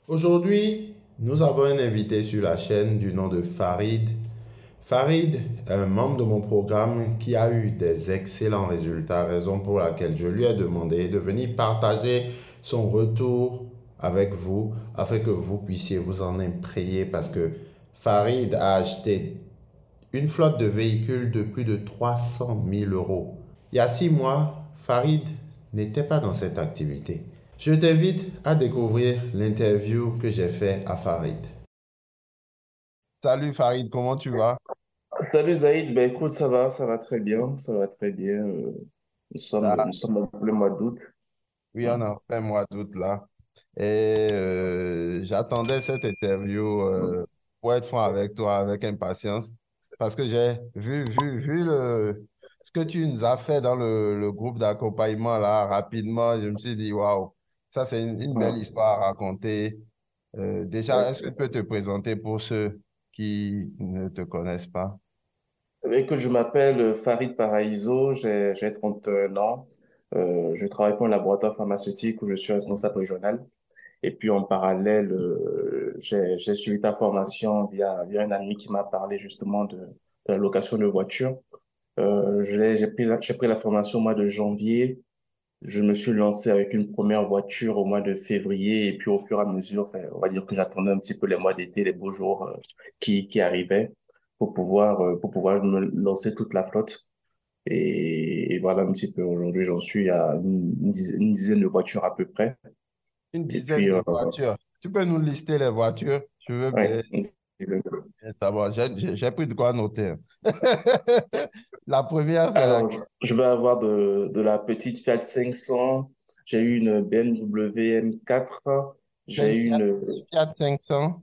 Aujourd'hui, nous avons un invité sur la chaîne du nom de Farid. Farid est un membre de mon programme qui a eu des excellents résultats, raison pour laquelle je lui ai demandé de venir partager son retour avec vous afin que vous puissiez vous en imprégner parce que Farid a acheté une flotte de véhicules de plus de 300 000 euros. Il y a 6 mois, Farid n'était pas dans cette activité. Je t'invite à découvrir l'interview que j'ai fait à Farid. Salut Farid, comment tu vas? Salut Zaïd, ben écoute, ça va très bien, ça va très bien. Nous Ah, sommes en plein mois d'août. oui, on a en plein mois d'août là. Et j'attendais cette interview pour être franc avec toi avec impatience parce que j'ai vu ce que tu nous as fait dans le groupe d'accompagnement là rapidement. Je me suis dit, waouh, ça c'est une belle Ouais. histoire à raconter. Déjà, est-ce que tu Ouais. peux te présenter pour ceux qui ne te connaissent pas? Écoute, je m'appelle Farid Paraizo, j'ai 31 ans. Je travaille pour un laboratoire pharmaceutique où je suis responsable régional. Et puis en parallèle, j'ai suivi ta formation via un ami qui m'a parlé justement de la location de voitures. J'ai pris la formation au mois de janvier. Je me suis lancé avec une première voiture au mois de février et puis au fur et à mesure, enfin, on va dire que j'attendais un petit peu les mois d'été, les beaux jours qui arrivaient pour pouvoir me lancer toute la flotte. Et voilà un petit peu. Aujourd'hui, j'en suis à une dizaine de voitures à peu près. Une Et dizaine puis, de voitures. Tu peux nous lister les voitures? Je veux ouais. bien savoir. J'ai pris de quoi noter, hein. La première, c'est la Alors, je vais avoir de la petite Fiat 500. J'ai eu une BMW M4. c'est J'ai une eu Fiat 500,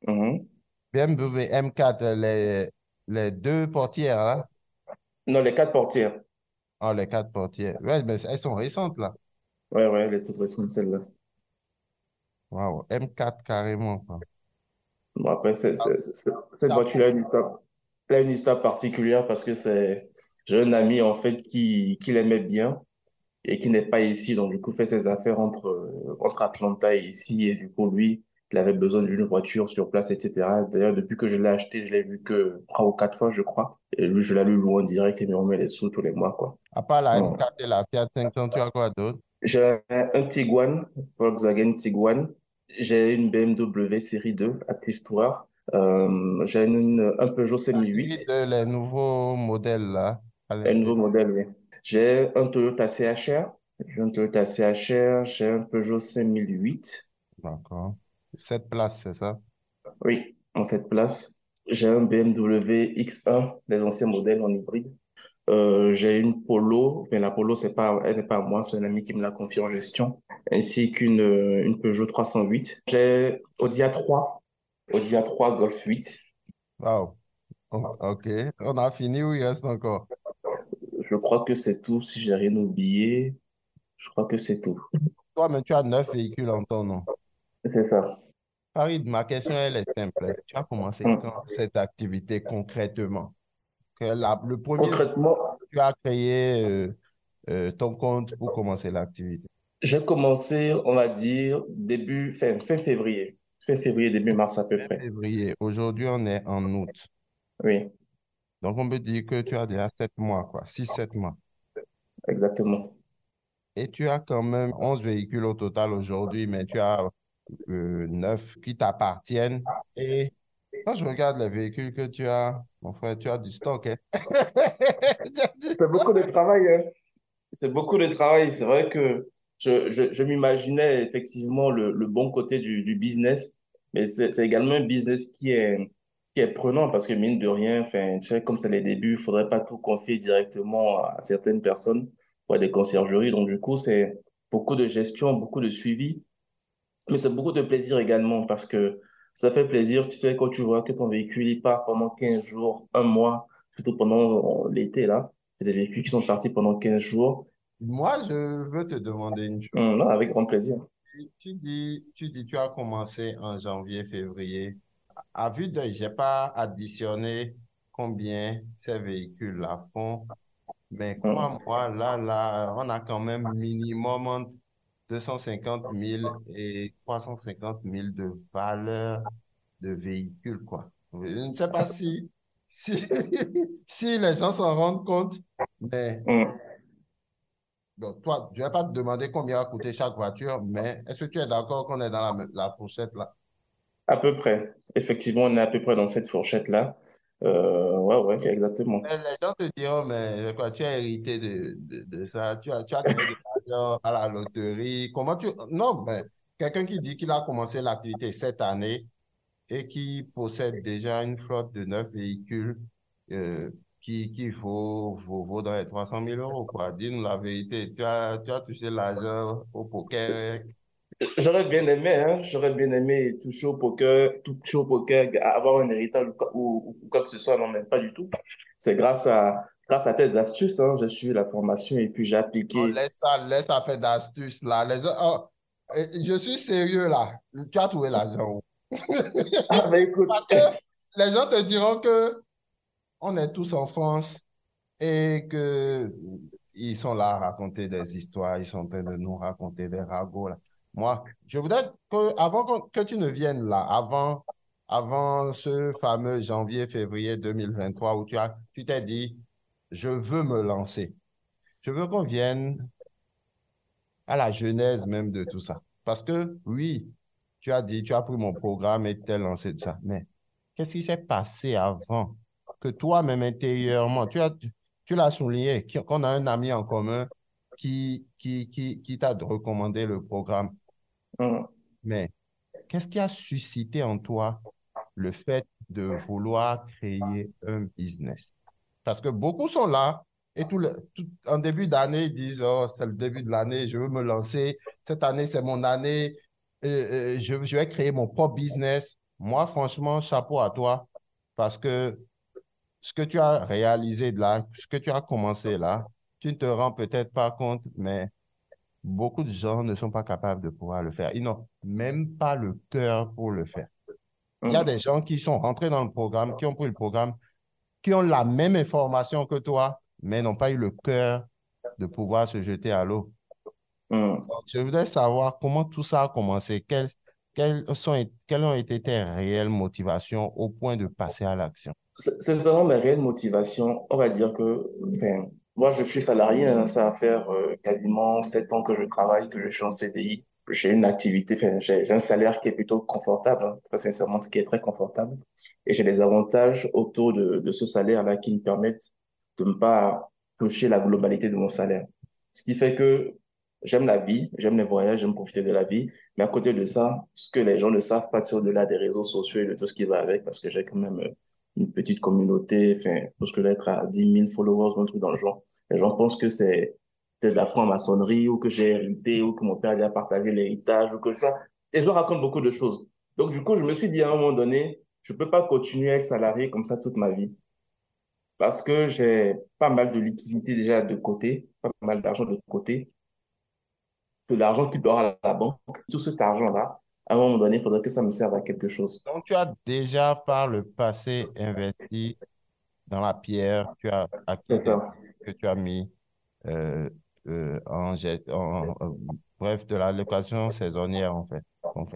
Mhm. BMW M4, les deux portières, là. Non, les quatre portières. Oh, les quatre portières. Ouais, mais elles sont récentes, là. Ouais, ouais, elle est toute récente, celle-là. Waouh, M4 carrément, quoi. Bon, après, cette La voiture-là a une histoire particulière parce que j'ai un ami, en fait, qui l'aimait bien et qui n'est pas ici. Donc, du coup, fait ses affaires entre Atlanta et ici. Et du coup, lui, il avait besoin d'une voiture sur place, etc. D'ailleurs, depuis que je l'ai acheté, je l'ai vu que 3 ou 4 fois, je crois. Et lui, je l'ai lui loué en direct et il me remet les sous tous les mois, quoi. À part la Bon. M4 et la Fiat 500, tu as quoi d'autre? J'ai un Tiguan, Volkswagen Tiguan. J'ai une BMW série 2, Active Tourer. J'ai un Peugeot La série 5008, de les nouveaux modèles, là, à un nouveau l'intérieur. modèle, oui. J'ai un Toyota CHR. J'ai un Toyota CHR. J'ai un Peugeot 5008. D'accord. 7 places, c'est ça? Oui, en cette place. J'ai un BMW X1, les anciens modèles en hybride. J'ai une Polo, mais la Polo, elle n'est pas à moi, c'est un ami qui me l'a confiée en gestion, ainsi une Peugeot 308. J'ai Audi A3 Golf 8. Waouh. Ok. On a fini ou il reste encore? Je crois que c'est tout. Si j'ai rien oublié, je crois que c'est tout. Toi, mais tu as 9 véhicules en ton nom. C'est ça. Farid, ma question, elle est simple. Tu as commencé Hum. quand cette activité concrètement? Le premier jour, Concrètement, tu as créé ton compte pour commencer l'activité. j'ai commencé, on va dire, fin février. Fin février, début mars à peu Fin près. février. Aujourd'hui, on est en août. Oui, Donc, on peut dire que tu as déjà 7 mois, quoi. 6, 7 mois. exactement. Et tu as quand même 11 véhicules au total aujourd'hui, mais tu as 9 qui t'appartiennent. Et quand je regarde les véhicules que tu as, mon frère, tu as du stock, hein? Tu as du C'est beaucoup de stock. travail, hein. C'est beaucoup de travail. C'est vrai que je m'imaginais effectivement le bon côté du business, mais c'est également un business qui est prenant parce que mine de rien, enfin, tu sais, comme c'est les débuts, il faudrait pas tout confier directement à certaines personnes ou à des conciergeries. Donc, du coup, c'est beaucoup de gestion, beaucoup de suivi, mais c'est beaucoup de plaisir également parce que ça fait plaisir, tu sais, quand tu vois que ton véhicule, il part pendant 15 jours, un mois, surtout pendant l'été, là. Il y a des véhicules qui sont partis pendant 15 jours. Moi, je veux te demander une chose. Non, avec grand plaisir. Tu as commencé en janvier, février. À vue d'œil, j'ai pas additionné combien ces véhicules-là font. Mais Mm. crois-moi, là, on a quand même minimum entre 250 000 et 350 000 de valeur de véhicule, quoi. Je ne sais pas si, si les gens s'en rendent compte, mais Hum. donc toi, je ne vais pas te demander combien a coûté chaque voiture, mais est-ce que tu es d'accord qu'on est dans la fourchette là? À peu près. Effectivement, on est à peu près dans cette fourchette-là. Ouais, ouais, exactement. Les gens te diront, mais quoi, tu as hérité de ça, tu as gagné de l'argent à la loterie. Comment tu... Non, mais quelqu'un qui dit qu'il a commencé l'activité cette année et qui possède déjà une flotte de 9 véhicules euh, qui vaut dans les 300 000 euros, quoi. Dis-nous la vérité, tu as touché l'argent au poker. J'aurais bien aimé, hein, j'aurais bien aimé toucher au poker, avoir un héritage ou quoi que ce soit, non, même pas du tout. C'est grâce à tes astuces, hein, j'ai suivi la formation et puis j'ai On appliqué. laisse ça faire d'astuces, là. Oh, je suis sérieux, là. Tu as trouvé l'argent où? Ah, ben écoute, Parce que les gens te diront que on est tous en France et que ils sont là à raconter des histoires, ils sont en train de nous raconter des ragots, là. Moi, je voudrais que, que tu ne viennes là, avant ce fameux janvier-février 2023 où tu t'es dit, je veux me lancer. Je veux qu'on vienne à la genèse même de tout ça. Parce que oui, tu as dit, tu as pris mon programme et tu t'es lancé de ça. Mais qu'est-ce qui s'est passé avant que toi-même intérieurement, tu l'as souligné, qu'on a un ami en commun qui t'a recommandé le programme. hum, Mais qu'est-ce qui a suscité en toi le fait de vouloir créer un business? Parce que beaucoup sont là et en début d'année, ils disent, oh, c'est le début de l'année, je veux me lancer. Cette année, c'est mon année. Je vais créer mon propre business. Moi, franchement, chapeau à toi parce que ce que tu as réalisé de là, ce que tu as commencé là, tu ne te rends peut-être pas compte, mais beaucoup de gens ne sont pas capables de pouvoir le faire. Ils n'ont même pas le cœur pour le faire. Il y a hum, des gens qui sont rentrés dans le programme, qui ont pris le programme, qui ont la même information que toi, mais n'ont pas eu le cœur de pouvoir se jeter à l'eau. hum. Donc, je voudrais savoir comment tout ça a commencé, quelles ont été tes réelles motivations au point de passer à l'action. Sincèrement, mes réelles motivations, on va dire que, enfin, moi, je suis salarié, hein, ça va faire quasiment 7 ans que je travaille, que je suis en CDI. J'ai une activité, enfin, j'ai un salaire qui est plutôt confortable, hein, très sincèrement, qui est très confortable. Et j'ai des avantages autour de ce salaire-là qui me permettent de ne pas toucher la globalité de mon salaire. Ce qui fait que j'aime la vie, j'aime les voyages, j'aime profiter de la vie. Mais à côté de ça, ce que les gens ne savent pas, c'est au-delà des réseaux sociaux et de tout ce qui va avec, parce que j'ai quand même une petite communauté, enfin, parce que d'être à 10 000 followers ou un truc dans le genre. Les gens pensent que c'est de la franc-maçonnerie ou que j'ai hérité ou que mon père a déjà partagé l'héritage ou que ça. Et je leur raconte beaucoup de choses. Donc, du coup, je me suis dit à un moment donné, je peux pas continuer à être salarié comme ça toute ma vie parce que j'ai pas mal de liquidités déjà de côté, pas mal d'argent de côté, de l'argent qui dort à la banque. Tout cet argent-là, à un moment donné, il faudrait que ça me serve à quelque chose. Donc, tu as déjà par le passé investi dans la pierre, tu as acquis C'est des ça. biens que tu as mis euh, bref, de la location saisonnière en fait.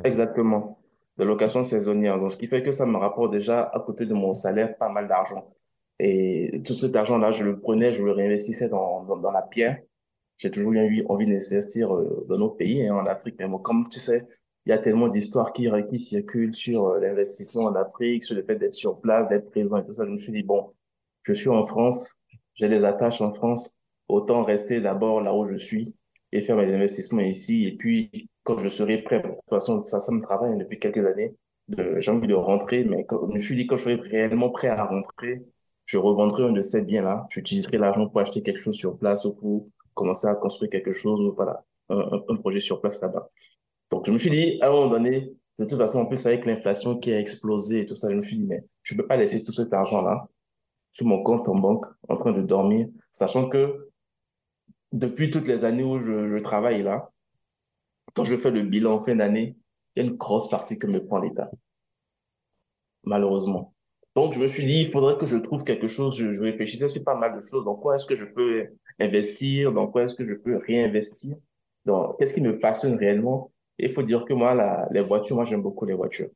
Exactement, de location saisonnière. Donc, ce qui fait que ça me rapporte déjà à côté de mon salaire pas mal d'argent. Et tout cet argent-là, je le prenais, je le réinvestissais dans la pierre. J'ai toujours eu envie d'investir dans nos pays, hein, en Afrique. Mais bon, comme tu sais, il y a tellement d'histoires qui circulent sur l'investissement en Afrique, sur le fait d'être sur place, d'être présent et tout ça. Je me suis dit, bon, je suis en France, j'ai des attaches en France, autant rester d'abord là où je suis et faire mes investissements ici. Et puis, quand je serai prêt, bon, de toute façon, ça me travaille depuis quelques années. J'ai envie de rentrer, mais je me suis dit, quand je serai réellement prêt à rentrer, je revendrai un de ces biens-là. J'utiliserai l'argent pour acheter quelque chose sur place ou pour commencer à construire quelque chose ou voilà, un projet sur place là-bas. Donc, je me suis dit, à un moment donné, de toute façon, en plus, avec l'inflation qui a explosé et tout ça, je me suis dit, mais je peux pas laisser tout cet argent-là sur mon compte en banque en train de dormir, sachant que depuis toutes les années où je travaille là, quand je fais le bilan en fin d'année, il y a une grosse partie que me prend l'État, malheureusement. Donc, je me suis dit, il faudrait que je trouve quelque chose. Je réfléchissais sur pas mal de choses. Dans quoi est-ce que je peux investir? Dans quoi est-ce que je peux réinvestir? Donc, qu'est-ce qui me passionne réellement? Il faut dire que moi, les voitures, moi, j'aime beaucoup les voitures.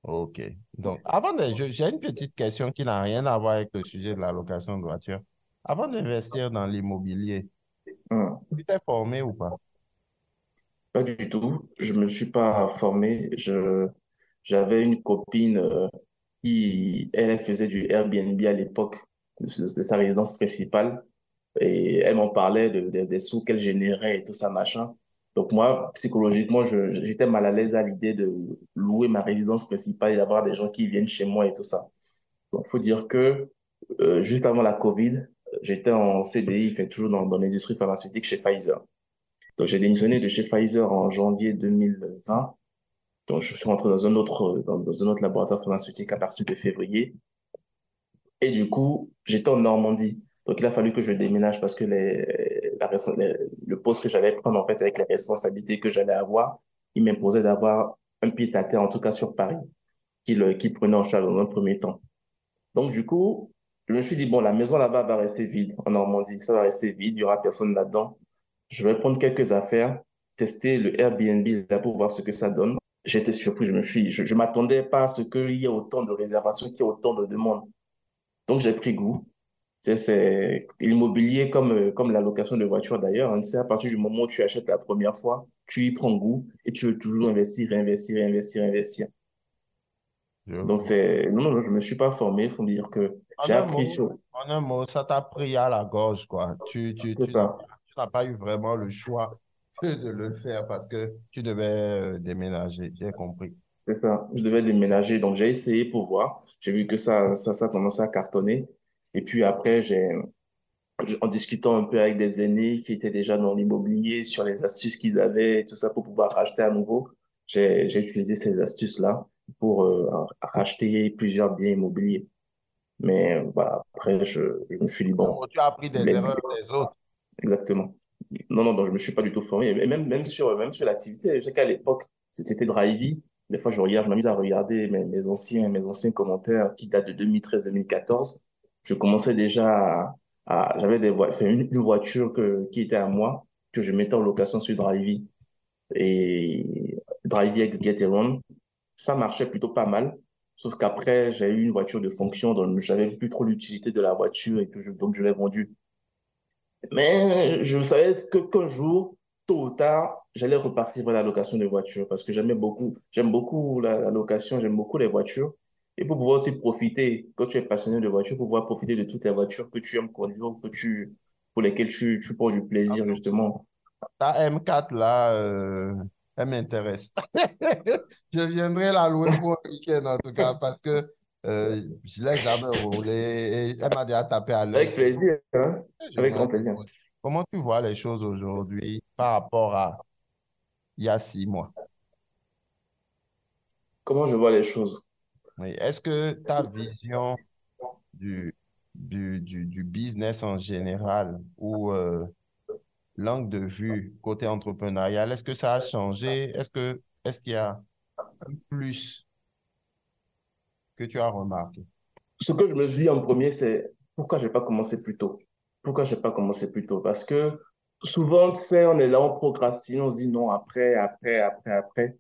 Ok. Donc, j'ai une petite question qui n'a rien à voir avec le sujet de la location de voiture. Avant d'investir dans l'immobilier, Hmm. tu t'es formé ou pas? Pas du tout. Je me suis pas formé. J'avais une copine qui, elle faisait du Airbnb à l'époque de sa résidence principale. Et elle m'en parlait des sous qu'elle générait et tout ça, machin. Donc moi, psychologiquement, j'étais mal à l'aise à l'idée de louer ma résidence principale et d'avoir des gens qui viennent chez moi et tout ça. Donc, il faut dire que juste avant la Covid, j'étais en CDI, fait toujours dans l'industrie pharmaceutique chez Pfizer. Donc, j'ai démissionné de chez Pfizer en janvier 2020. Donc, je suis rentré dans un autre laboratoire pharmaceutique à partir de février. Et du coup, j'étais en Normandie. Donc, il a fallu que je déménage parce que le poste que j'allais prendre, en fait, avec les responsabilités que j'allais avoir, il m'imposait d'avoir un pied à terre, en tout cas sur Paris, qu'il prenait en charge dans un premier temps. Donc, du coup, je me suis dit, bon, la maison là-bas va rester vide en Normandie. Ça va rester vide, il y aura personne là-dedans. Je vais prendre quelques affaires, tester le Airbnb là pour voir ce que ça donne. J'étais surpris, je m'attendais pas à ce qu'il y ait autant de réservations, qu'il y ait autant de demandes. Donc, j'ai pris goût. C'est l'immobilier comme la location de voiture d'ailleurs. Hein. C'est à partir du moment où tu achètes la première fois, tu y prends goût et tu veux toujours investir, investir, investir, investir. Je Donc, vois. non, je me suis pas formé. Il faut me dire que En j'ai un appris mot, sur, en un mot, ça t'a pris à la gorge, quoi. c'est ça. Tu n'as pas eu vraiment le choix de le faire parce que tu devais déménager. J'ai compris. C'est ça. Je devais déménager. Donc, j'ai essayé pour voir. J'ai vu que ça commençait à cartonner. Et puis après, en discutant un peu avec des aînés qui étaient déjà dans l'immobilier sur les astuces qu'ils avaient et tout ça pour pouvoir racheter à nouveau, j'ai utilisé ces astuces-là pour racheter plusieurs biens immobiliers. Mais voilà, après, je me suis dit, En bon, gros, tu as appris des les- erreurs des autres. exactement. Non, non, donc je me suis pas du tout formé. Et même sur l'activité, je sais qu'à l'époque, c'était Drivey. Des fois, je m'amuse à regarder mes anciens commentaires qui datent de 2013-2014. Je commençais déjà j'avais enfin, une voiture qui était à moi, que je mettais en location sur Drivey. Et Drivey X Get Around, ça marchait plutôt pas mal. Sauf qu'après, j'ai eu une voiture de fonction, donc j'avais plus trop l'utilité de la voiture et donc je l'ai vendue. Mais je savais qu'un jour, tôt ou tard, j'allais repartir vers la location de voitures parce que j'aime beaucoup la location, j'aime beaucoup les voitures. Et pour pouvoir aussi profiter, quand tu es passionné de voitures, pour pouvoir profiter de toutes les voitures que tu aimes conduire, pour lesquelles tu prends du En plaisir, tout justement. ta M4 là, elle m'intéresse. Je viendrai la louer pour un week-end en tout cas parce que je ne l'ai jamais roulée et elle m'a déjà tapé à l'œil. Avec plaisir, hein? Avec J'aimerais grand te plaisir. poser. Comment tu vois les choses aujourd'hui par rapport à il y a 6 mois? Comment je vois les choses? Oui. Est-ce que ta vision du, du business en général ou l'angle de vue côté entrepreneurial, est-ce que ça a changé? Est-ce qu'il y a un plus que tu as remarqué? Ce que je me suis dit en premier, c'est pourquoi j'ai pas commencé plus tôt? Pourquoi j'ai pas commencé plus tôt? Parce que souvent, tu sais, on est là, on procrastine, on se dit non, après, après, après, après.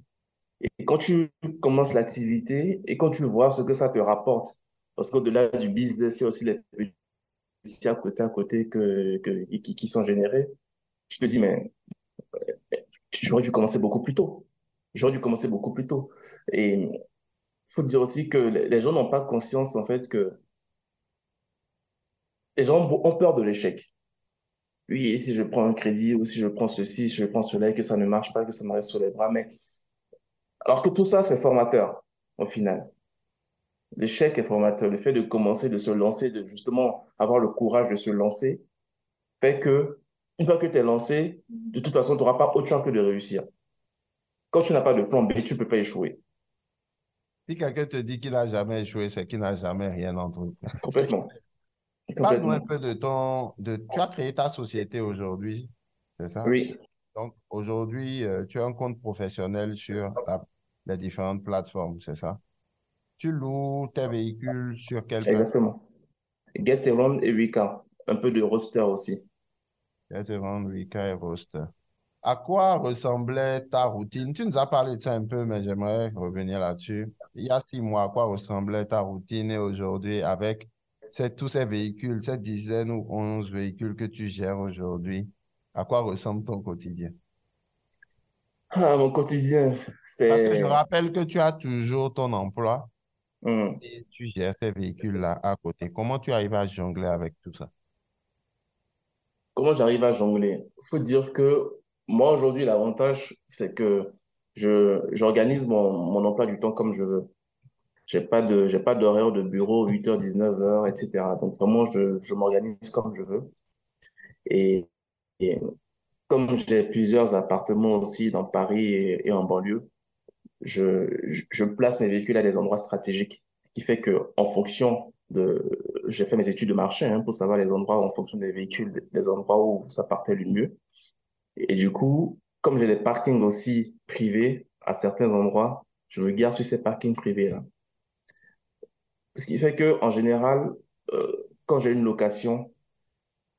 Et quand tu commences l'activité et quand tu vois ce que ça te rapporte, parce qu'au-delà du business, il y a aussi les petits à côté qui sont générés, tu te dis, mais j'aurais dû commencer beaucoup plus tôt. J'aurais dû commencer beaucoup plus tôt. Et il faut dire aussi que les gens n'ont pas conscience, en fait, que les gens ont peur de l'échec. Oui, et si je prends un crédit ou si je prends ceci, si je prends cela et que ça ne marche pas, que ça me reste sur les bras. Mais alors que tout ça, c'est formateur au final. L'échec est formateur. Le fait de commencer, de se lancer, de justement avoir le courage de se lancer, fait que une fois que tu es lancé, de toute façon, tu n'auras pas autre chose que de réussir. Quand tu n'as pas de plan B, tu ne peux pas échouer. Si quelqu'un te dit qu'il n'a jamais échoué, c'est qu'il n'a jamais rien entrepris. C'est Complètement. Parle-nous un Complètement. peu tu as créé ta société aujourd'hui, c'est ça? Oui, Donc, aujourd'hui, tu as un compte professionnel sur les différentes plateformes, c'est ça? Tu loues tes véhicules sur quelle plateforme? exactement. Get Around et Wika. Un peu de roster aussi. Tu te vends Wika et Roster. À quoi ressemblait ta routine? Tu nous as parlé de ça un peu, mais j'aimerais revenir là-dessus. Il y a 6 mois, à quoi ressemblait ta routine et aujourd'hui avec tous ces véhicules, ces dizaines ou 11 véhicules que tu gères aujourd'hui? À quoi ressemble ton quotidien? Ah, mon quotidien, Parce que je c'est... rappelle que tu as toujours ton emploi hmm. et tu gères ces véhicules-là à côté. Comment tu arrives à jongler avec tout ça? Comment j'arrive à jongler? Il faut dire que moi, aujourd'hui, l'avantage, c'est que j'organise mon emploi du temps comme je veux. J'ai pas d'horaire de bureau 8h, 19h, etc. Donc vraiment, je m'organise comme je veux. Et, et comme j'ai plusieurs appartements aussi dans Paris et en banlieue, je place mes véhicules à des endroits stratégiques. Ce qui fait que en fonction de... J'ai fait mes études de marché hein, pour savoir les endroits en fonction des véhicules, les endroits où ça partait le mieux. Et du coup, comme j'ai des parkings aussi privés à certains endroits, je me gare sur ces parkings privés-là. Ce qui fait que, en général, quand j'ai une location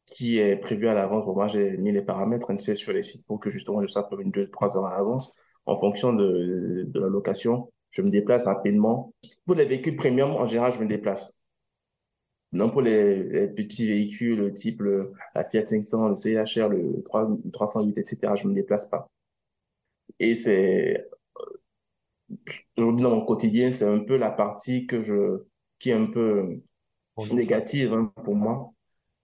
qui est prévue à l'avance, pour moi, j'ai mis les paramètres, tu sais, sur les sites pour que justement je sache une, 2, 3 heures à l'avance. En fonction de la location, je me déplace rapidement. Pour les véhicules premium, en général, je me déplace. Non pour les petits véhicules type la Fiat 500, le CHR, le 308, etc., je me déplace pas. Et c'est aujourd'hui dans mon quotidien, c'est un peu la partie qui est un peu négative hein, pour moi,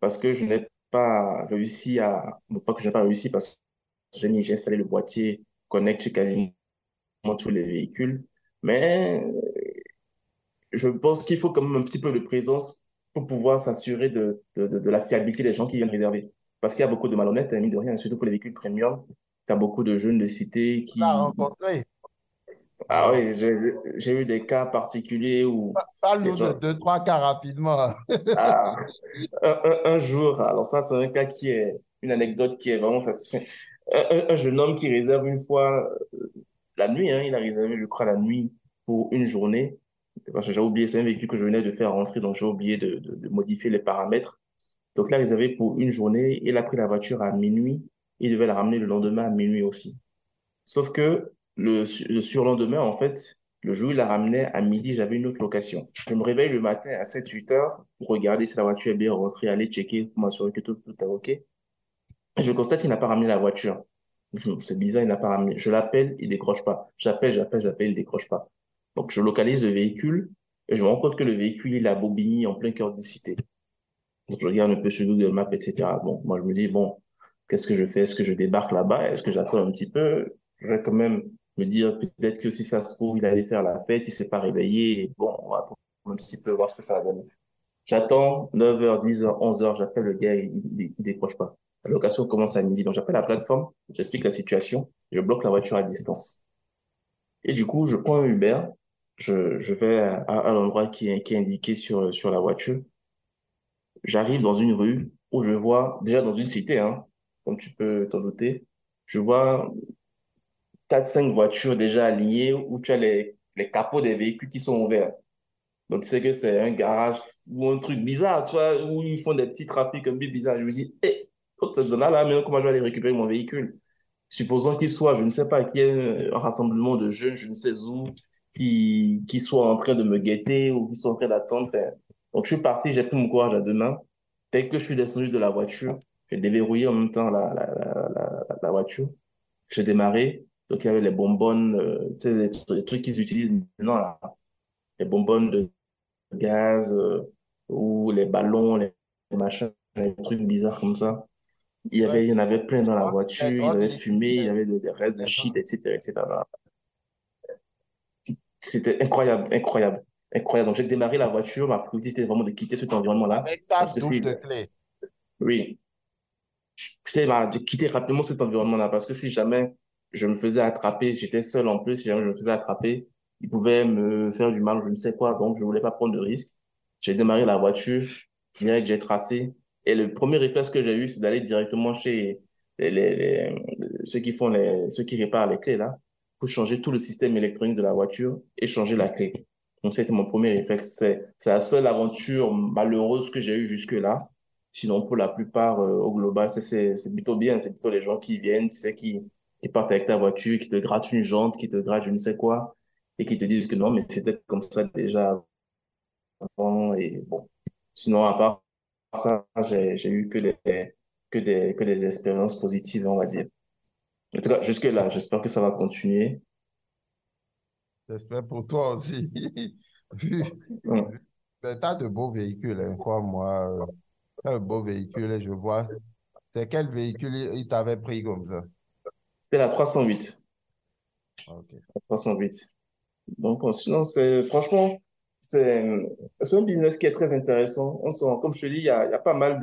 parce que je n'ai pas réussi à, non pas que je n'ai pas réussi, parce que j'ai installé le boîtier connect sur quasiment tous les véhicules, mais je pense qu'il faut quand même un petit peu de présence pour pouvoir s'assurer de la fiabilité des gens qui viennent réserver. Parce qu'il y a beaucoup de malhonnêtes, hein, mine de rien, surtout pour les véhicules premium. Tu as beaucoup de jeunes de cité Tu l'as qui... rencontré? Ah Wow. oui, j'ai eu des cas particuliers où les Parle-nous de gens... 2, 3 cas rapidement. Ah, un jour, alors ça, c'est un cas qui est une anecdote qui est vraiment fascinante. Un jeune homme qui réserve une fois la nuit, hein, il a réservé, je crois, la nuit pour une journée. Parce que j'ai oublié, c'est un véhicule que je venais de faire rentrer, donc j'ai oublié de modifier les paramètres. Donc il a réservé pour une journée, il a pris la voiture à minuit, il devait la ramener le lendemain à minuit aussi. Sauf que le surlendemain, en fait, le jour où il la ramenait à midi, j'avais une autre location. Je me réveille le matin à 7, 8 heures pour regarder si la voiture est bien rentrée, aller checker pour m'assurer que tout est OK. Et je constate qu'il n'a pas ramené la voiture. C'est bizarre, il n'a pas ramené. Je l'appelle, il décroche pas. J'appelle, il décroche pas. Donc je localise le véhicule et je me rends compte que le véhicule, il a Bobigny en plein cœur de cité. Donc je regarde un peu sur Google Maps, etc. Bon, moi je me dis, bon, qu'est-ce que je fais? Est-ce que je débarque là-bas? Est-ce que j'attends un petit peu? Je vais quand même me dire, peut-être que si ça se trouve, il allait faire la fête, il s'est pas réveillé. Et bon, on va attendre un petit peu, voir ce que ça va donner. J'attends 9h, 10h, 11h, j'appelle le gars, il décroche pas. La location commence à midi. Donc j'appelle la plateforme, j'explique la situation, je bloque la voiture à distance. Et du coup, je prends un Uber, je vais à l'endroit qui est indiqué sur la voiture. J'arrive dans une rue où je vois, déjà dans une cité, hein, comme tu peux t'en douter, je vois 4, 5 voitures déjà alignées où tu as les capots des véhicules qui sont ouverts. Donc, tu sais que c'est un garage ou un truc bizarre, tu vois, où ils font des petits trafics un peu bizarres. Je me dis, hé, là, maintenant, comment je vais aller récupérer mon véhicule? Supposons qu'il soit, je ne sais pas, qu'il y ait un rassemblement de jeunes, je ne sais où, qui soient en train de me guetter ou qui sont en train d'attendre. Enfin, donc, je suis parti, j'ai pris mon courage à deux mains. Dès que je suis descendu de la voiture, j'ai déverrouillé en même temps la voiture. J'ai démarré. Donc, il y avait les bonbonnes, tu sais, les trucs qu'ils utilisent maintenant, là, les bonbonnes de gaz ou les ballons, les machins, les trucs bizarres comme ça. Ouais, Il y en avait plein dans la les voiture, ils drogues avaient licites, fumé, il y avait des restes de les shit, drogues. etc., etc. C'était incroyable, incroyable, incroyable. Donc j'ai démarré la voiture, ma priorité c'était vraiment de quitter cet environnement-là. Avec ta Parce que si, double clé. oui, de quitter rapidement cet environnement-là. Parce que si jamais je me faisais attraper, j'étais seul en plus, si jamais je me faisais attraper, ils pouvaient me faire du mal, je ne sais quoi. Donc je voulais pas prendre de risque. J'ai démarré la voiture, direct, j'ai tracé. Et le premier réflexe que j'ai eu, c'est d'aller directement chez ceux qui réparent les clés là, pour changer tout le système électronique de la voiture et changer la clé. Donc, c'était mon premier réflexe. C'est la seule aventure malheureuse que j'ai eue jusque-là. Sinon, pour la plupart, au global, c'est plutôt bien. C'est plutôt les gens qui viennent, tu sais, qui partent avec ta voiture, qui te grattent une jante, qui te grattent je ne sais quoi, et qui te disent que non, mais c'était comme ça déjà avant. Et bon, sinon, à part ça, j'ai eu que des expériences positives, on va dire. En tout cas, jusque-là, j'espère que ça va continuer. J'espère pour toi aussi. Vu, Hum. tu as de beaux véhicules, hein, crois-moi. Tu as de beaux véhicules et je vois. C'est quel véhicule il t'avait pris comme ça? C'était la 308. Ok. La 308. Donc, sinon, franchement, c'est, c'est un business qui est très intéressant. Comme je te dis, il y a pas mal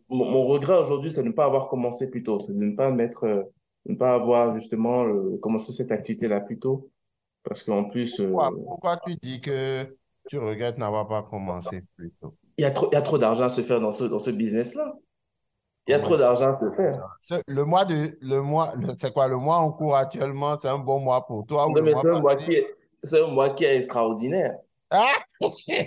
mon regret aujourd'hui, c'est de ne pas avoir commencé plus tôt. C'est de ne pas avoir justement commencé cette activité-là plus tôt. Parce qu'en plus, Pourquoi tu dis que tu regrettes n'avoir pas commencé plus tôt? il y a trop d'argent à se faire dans ce business-là. Il y a Comment trop il d'argent à se faire. c'est quoi le mois en cours actuellement? C'est un bon mois pour toi ou Non, le mais mois passé? c'est un mois qui est extraordinaire. Ah!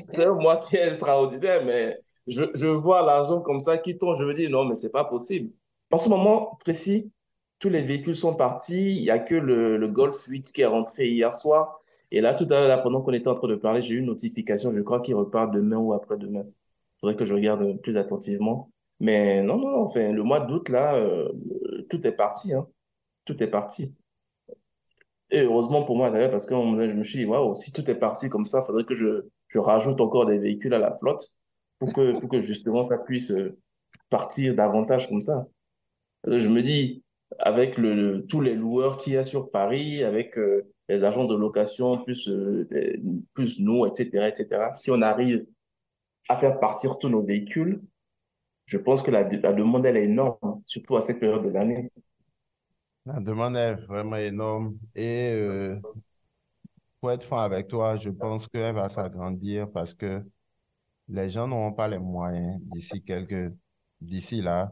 C'est un mois qui est extraordinaire, mais je vois l'argent comme ça qui tombe. Je me dis, non, mais c'est pas possible. En ce moment précis, tous les véhicules sont partis. Il n'y a que le Golf 8 qui est rentré hier soir. Et là, tout à l'heure, là, pendant qu'on était en train de parler, j'ai eu une notification. Je crois qu'il repart demain ou après-demain. Il faudrait que je regarde plus attentivement. Mais non, non, non. Enfin, le mois d'août, là, tout est parti, hein. Tout est parti. Et heureusement pour moi d'ailleurs, parce que je me suis dit, waouh, si tout est parti comme ça, il faudrait que je rajoute encore des véhicules à la flotte pour que justement ça puisse partir davantage comme ça. Je me dis, avec tous les loueurs qu'il y a sur Paris, avec les agents de location, plus nous, etc., etc., si on arrive à faire partir tous nos véhicules, je pense que la demande, elle est énorme, surtout à cette période de l'année. La demande est vraiment énorme et pour être franc avec toi, je pense qu'elle va s'agrandir parce que les gens n'auront pas les moyens d'ici là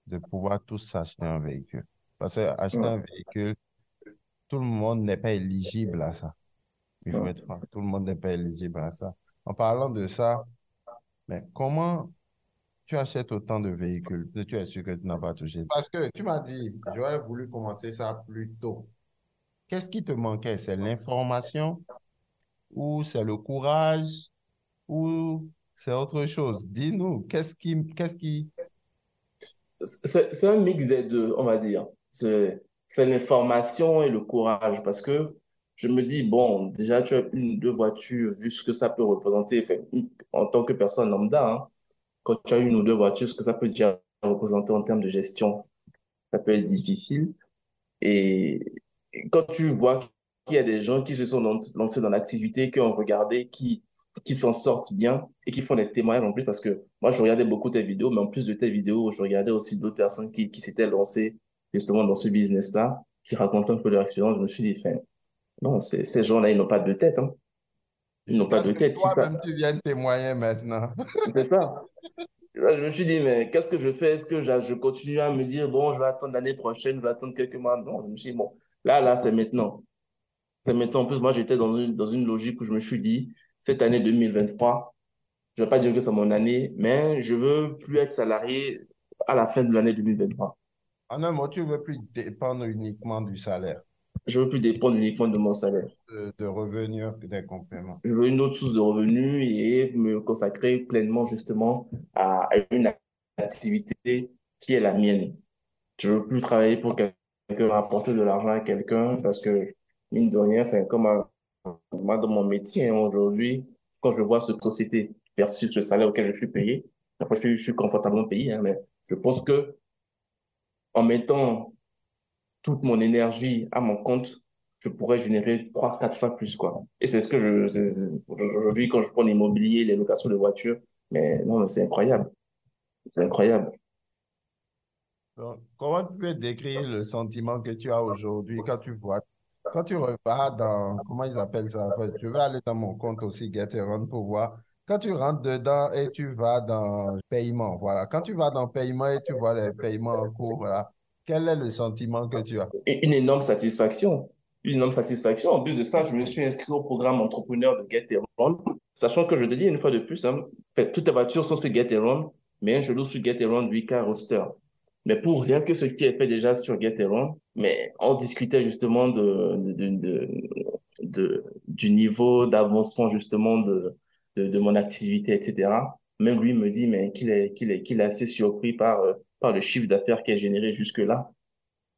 de pouvoir tous s'acheter un véhicule. Parce que acheter un Hum, véhicule, tout le monde n'est pas éligible à ça. Il faut hum. être franc, tout le monde n'est pas éligible à ça. En parlant de ça, mais comment tu achètes autant de véhicules que tu es sûr que tu n'as pas touché? Parce que tu m'as dit, j'aurais voulu commencer ça plus tôt. Qu'est-ce qui te manquait? C'est l'information ou c'est le courage ou c'est autre chose? Dis-nous, qu'est-ce qui... C'est un mix des deux, on va dire. C'est l'information et le courage parce que je me dis, bon, déjà, tu as une ou deux voitures, vu ce que ça peut représenter, enfin, en tant que personne lambda, hein, quand tu as une ou deux voitures, ce que ça peut déjà représenter en termes de gestion, ça peut être difficile. Et quand tu vois qu'il y a des gens qui se sont lancés dans l'activité, qui ont regardé, qui s'en sortent bien et qui font des témoignages en plus, parce que moi, je regardais beaucoup tes vidéos, mais en plus de tes vidéos, je regardais aussi d'autres personnes qui s'étaient lancées justement dans ce business-là, qui racontaient un peu leur expérience. Je me suis dit, enfin, non, ces gens-là, ils n'ont pas de tête, hein. Ils n'ont pas Jusqu'à ce de que tête. toi-même tu viennes témoigner maintenant. C'est ça. Là, je me suis dit, mais qu'est-ce que je fais? Est-ce que je continue à me dire, bon, je vais attendre l'année prochaine, je vais attendre quelques mois? Non, je me suis dit, bon, là, c'est maintenant. C'est maintenant, en plus, moi, j'étais dans une logique où je me suis dit, cette année 2023, je ne vais pas dire que c'est mon année, mais je veux plus être salarié à la fin de l'année 2023. En un mot, tu ne veux plus dépendre uniquement du salaire, Je veux plus dépendre uniquement de mon salaire. de revenus, des compléments. Je veux une autre source de revenus et me consacrer pleinement justement à une activité qui est la mienne. Je veux plus travailler pour quelqu'un, apporter de l'argent à quelqu'un parce que, mine de rien, enfin, comme moi, dans mon métier hein, aujourd'hui, quand je vois cette société versus le salaire auquel je suis payé, après, je suis confortablement payé, hein, mais je pense que en mettant toute mon énergie à mon compte, je pourrais générer trois, quatre fois plus, quoi. Et c'est ce que aujourd'hui, quand je prends l'immobilier, les locations de voitures, mais non, mais c'est incroyable. C'est incroyable. Donc, comment tu peux décrire le sentiment que tu as aujourd'hui quand tu repars dans, comment ils appellent ça? Enfin, je vais aller dans mon compte aussi, Geteron, pour voir. Quand tu rentres dedans et tu vas dans paiement, voilà. Quand tu vas dans paiement et tu vois les paiements en cours, voilà. Quel est le sentiment que tu as? Et une énorme satisfaction. Une énorme satisfaction. En plus de ça, je me suis inscrit au programme entrepreneur de Get Around, sachant que je te dis une fois de plus, hein, fait, toutes les voitures sont sur Get Around, mais je loue sur Get Around 8K Roadster. Mais pour rien que ce qui est fait déjà sur Get Around, Mais on discutait justement du niveau d'avancement justement de mon activité, etc. Même lui me dit mais qu'il est assez surpris par le chiffre d'affaires qui est généré jusque-là.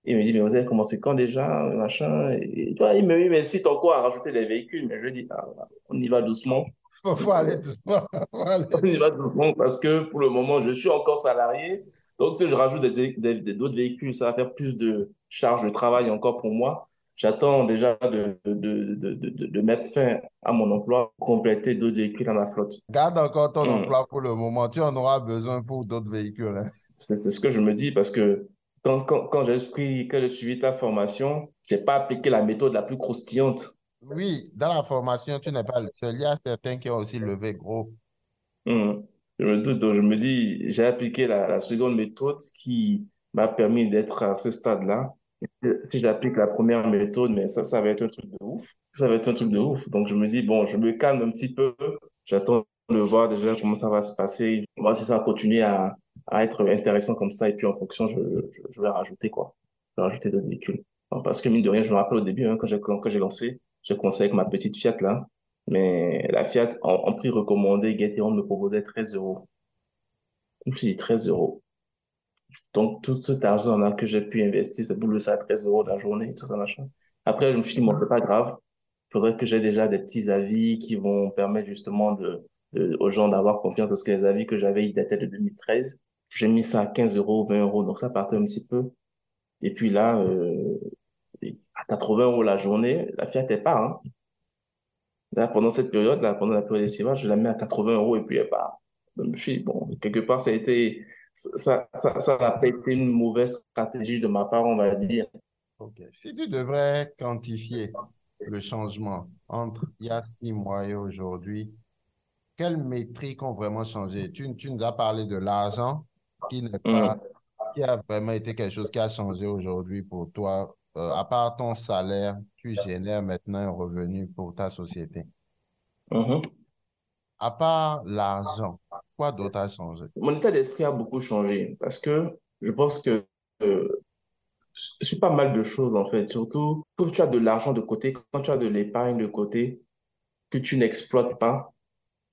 Il me dit, mais vous avez commencé quand déjà, machin. Et, tu vois, il me dit, mais si ton cours a rajouté des véhicules, mais je lui dis, ah, on y va doucement. Faut aller doucement. Faut aller On y va doucement parce que pour le moment, je suis encore salarié. Donc, si je rajoute d'autres véhicules, ça va faire plus de charges de travail encore pour moi. J'attends déjà de mettre fin à mon emploi, compléter d'autres véhicules à ma flotte. Garde encore ton Hmm. emploi pour le moment. Tu en auras besoin pour d'autres véhicules, hein. C'est ce que je me dis parce que quand j'ai suivi ta formation, j'ai pas appliqué la méthode la plus croustillante. Oui, dans la formation, tu n'es pas le seul. Il y a certains qui ont aussi levé gros. Hmm. Je me doute, donc je me dis, j'ai appliqué la seconde méthode qui m'a permis d'être à ce stade-là. Si j'applique la première méthode, mais ça va être un truc de ouf. Ça va être un truc de ouf. Donc je me dis, bon, je me calme un petit peu. J'attends de voir déjà comment ça va se passer, voir si ça va continuer à être intéressant comme ça. Et puis en fonction, je vais rajouter quoi. Je vais rajouter d'autres véhicules. Alors, parce que mine de rien, je me rappelle au début, hein, quand j'ai lancé, j'ai commencé avec ma petite Fiat là. Mais la Fiat, en prix recommandé, Gaëtan me proposait 13 euros. Je me suis dit 13 euros. Donc, tout cet argent-là que j'ai pu investir, c'est pour le ça à 13 euros la journée, tout ça, machin. Après, je me suis dit, bon, c'est pas grave. Il faudrait que j'ai déjà des petits avis qui vont permettre justement aux gens d'avoir confiance parce que les avis que j'avais, ils dataient de 2013. J'ai mis ça à 15 euros, 20 euros. Donc, ça partait un petit peu. Et puis là, à 80 euros la journée, la Fiat est pas, hein. Là, pendant cette période-là, pendant la période estivale, je la mets à 80 euros et puis elle part. Donc, je me suis dit, bon, quelque part, ça n'a pas été une mauvaise stratégie de ma part, on va dire. OK. Si tu devrais quantifier le changement entre il y a 6 mois et aujourd'hui, quelles métriques ont vraiment changé? Tu nous as parlé de l'argent qui n'est pas, Hum, qui a vraiment été quelque chose qui a changé aujourd'hui pour toi. À part ton salaire, tu génères maintenant un revenu pour ta société. mhm. À part l'argent, quoi d'autre a changé? Mon état d'esprit a beaucoup changé parce que je pense que euh, sur pas mal de choses, en fait, surtout quand tu as de l'argent de côté, quand tu as de l'épargne de côté que tu n'exploites pas,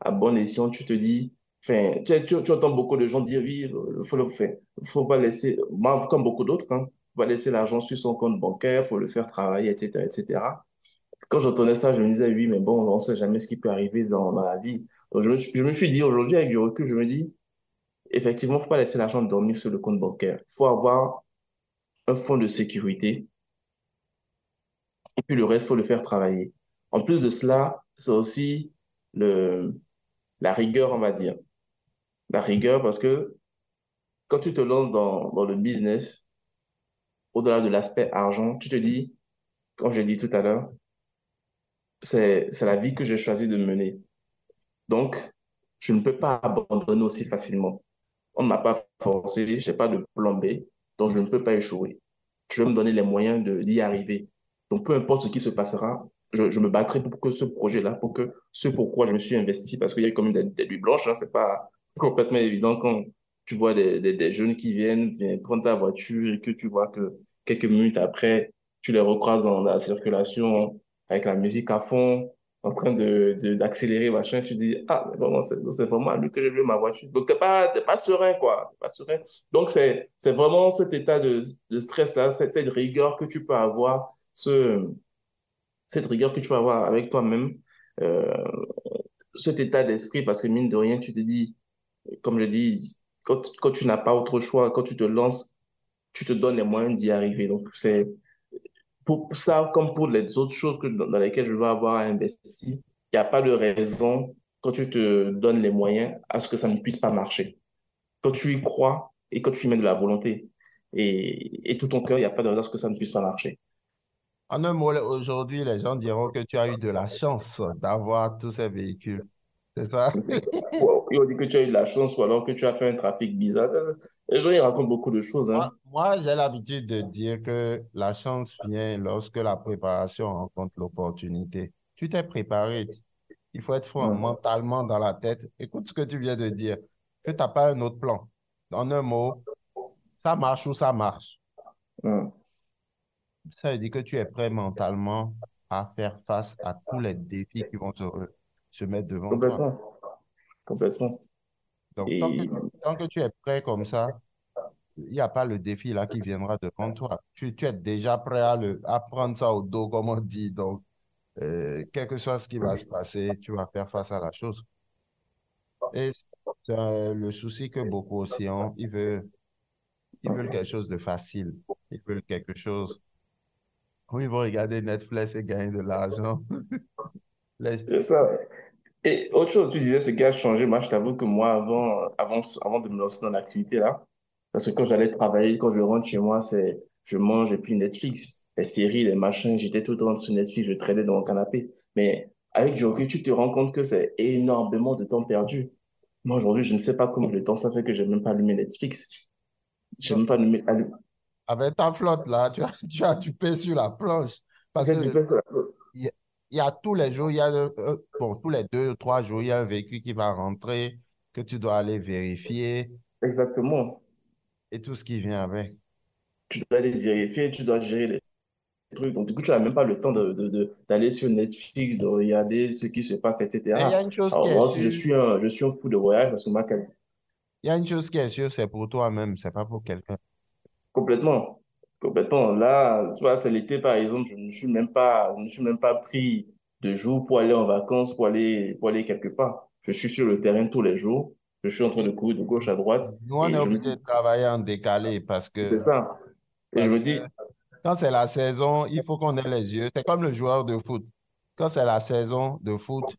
à bon escient, tu te dis, enfin, tu entends beaucoup de gens dire, oui, il faut le faire. Il faut pas laisser, moi, comme beaucoup d'autres, hein, faut pas laisser l'argent sur son compte bancaire, faut le faire travailler, etc., etc. Quand j'entendais ça, je me disais, oui, mais bon, on ne sait jamais ce qui peut arriver dans la vie. Donc, je me suis dit, aujourd'hui, avec du recul, je me dis, effectivement, faut pas laisser l'argent dormir sur le compte bancaire. Il faut avoir un fonds de sécurité et puis le reste, faut le faire travailler. En plus de cela, c'est aussi le, la rigueur, on va dire. La rigueur parce que quand tu te lances dans le business, au-delà de l'aspect argent, tu te dis, comme j'ai dit tout à l'heure, c'est la vie que j'ai choisi de mener. Donc, je ne peux pas abandonner aussi facilement. On ne m'a pas forcé, je n'ai pas de plan B, donc je ne peux pas échouer. Je vais me donner les moyens d'y arriver. Donc, peu importe ce qui se passera, je me battrai pour que ce projet-là, pour que ce pourquoi je me suis investi, parce qu'il y a quand même des nuits blanches, hein, c'est pas complètement évident quand tu vois des jeunes qui viennent prendre ta voiture et que tu vois que quelques minutes après, tu les recroises dans la circulation avec la musique à fond, en train d'accélérer, machin, tu dis, ah, mais bon, c'est vraiment à lui que j'ai vu ma voiture. Donc, t'es pas serein, quoi. T'es pas serein. Donc, c'est vraiment cet état de stress-là, cette rigueur que tu peux avoir, cette rigueur que tu peux avoir avec toi-même, euh, cet état d'esprit, parce que mine de rien, tu te dis, comme je dis, quand tu n'as pas autre choix, quand tu te lances, tu te donnes les moyens d'y arriver. Donc, c'est pour ça, comme pour les autres choses dans lesquelles je vais avoir à investir, il n'y a pas de raison, quand tu te donnes les moyens, à ce que ça ne puisse pas marcher. Quand tu y crois et quand tu y mets de la volonté et tout ton cœur, il n'y a pas de raison à ce que ça ne puisse pas marcher. En un mot, aujourd'hui, les gens diront que tu as eu de la chance d'avoir tous ces véhicules. C'est ça? Wow. Et on dit que tu as eu de la chance ou alors que tu as fait un trafic bizarre. Les gens, ils racontent beaucoup de choses, hein. Moi, j'ai l'habitude de dire que la chance vient lorsque la préparation rencontre l'opportunité. Tu t'es préparé. Il faut être franc, Hum, mentalement dans la tête. Écoute ce que tu viens de dire, que tu n'as pas un autre plan. En un mot, ça marche ou ça marche. hum. Ça veut dire que tu es prêt mentalement à faire face à tous les défis qui vont se mettre devant toi. Complètement, complètement. Donc, Et tant que tu es prêt comme ça, il n'y a pas le défi là qui viendra devant toi. Tu es déjà prêt à prendre ça au dos, comme on dit. Donc, quel que soit ce qui va se passer, tu vas faire face à la chose. Et c'est le souci que beaucoup aussi ont. Ils veulent quelque chose de facile. Ils veulent quelque chose où ils vont regarder Netflix et gagner de l'argent. Les- c'est ça. Et autre chose, tu disais ce qui a changé. Moi, je t'avoue que moi, avant de me lancer dans l'activité là, parce que quand j'allais travailler, quand je rentre chez moi, c'est je mange et puis Netflix, les séries, les machins, j'étais tout le temps sur Netflix, je traînais dans mon canapé. Mais avec du recul, tu te rends compte que c'est énormément de temps perdu. Moi, aujourd'hui, je ne sais pas combien de temps ça fait que j'ai même pas allumé Netflix. J'ai même pas allumé. Avec ta flotte là, tu pèses sur la planche. En Parce fait, du que fait que- il y a, il y a tous les jours, bon, tous les 2 ou 3 jours, il y a un véhicule qui va rentrer, que tu dois aller vérifier Exactement. et tout ce qui vient avec. Tu dois aller vérifier, tu dois gérer les trucs. Donc, du coup, tu n'as même pas le temps d'aller sur Netflix, de regarder ce qui se passe, Et il y a etc. une chose qui Alors, est moi aussi, sûre, je suis un fou de voyage parce que moi, il y a une chose qui est sûre, c'est pour toi-même, c'est pas pour quelqu'un. complètement, complètement. Là, tu vois, c'est l'été, par exemple, je ne suis même pas pris de jours pour aller en vacances, pour aller quelque part. Je suis sur le terrain tous les jours. Je suis en train de Et courir de gauche à droite nous, on est et je me obligé dis, de travailler en décalé c'est ça. Et je parce me que dis, quand c'est la saison, il faut qu'on ait les yeux. C'est comme le joueur de foot. Quand c'est la saison de foot,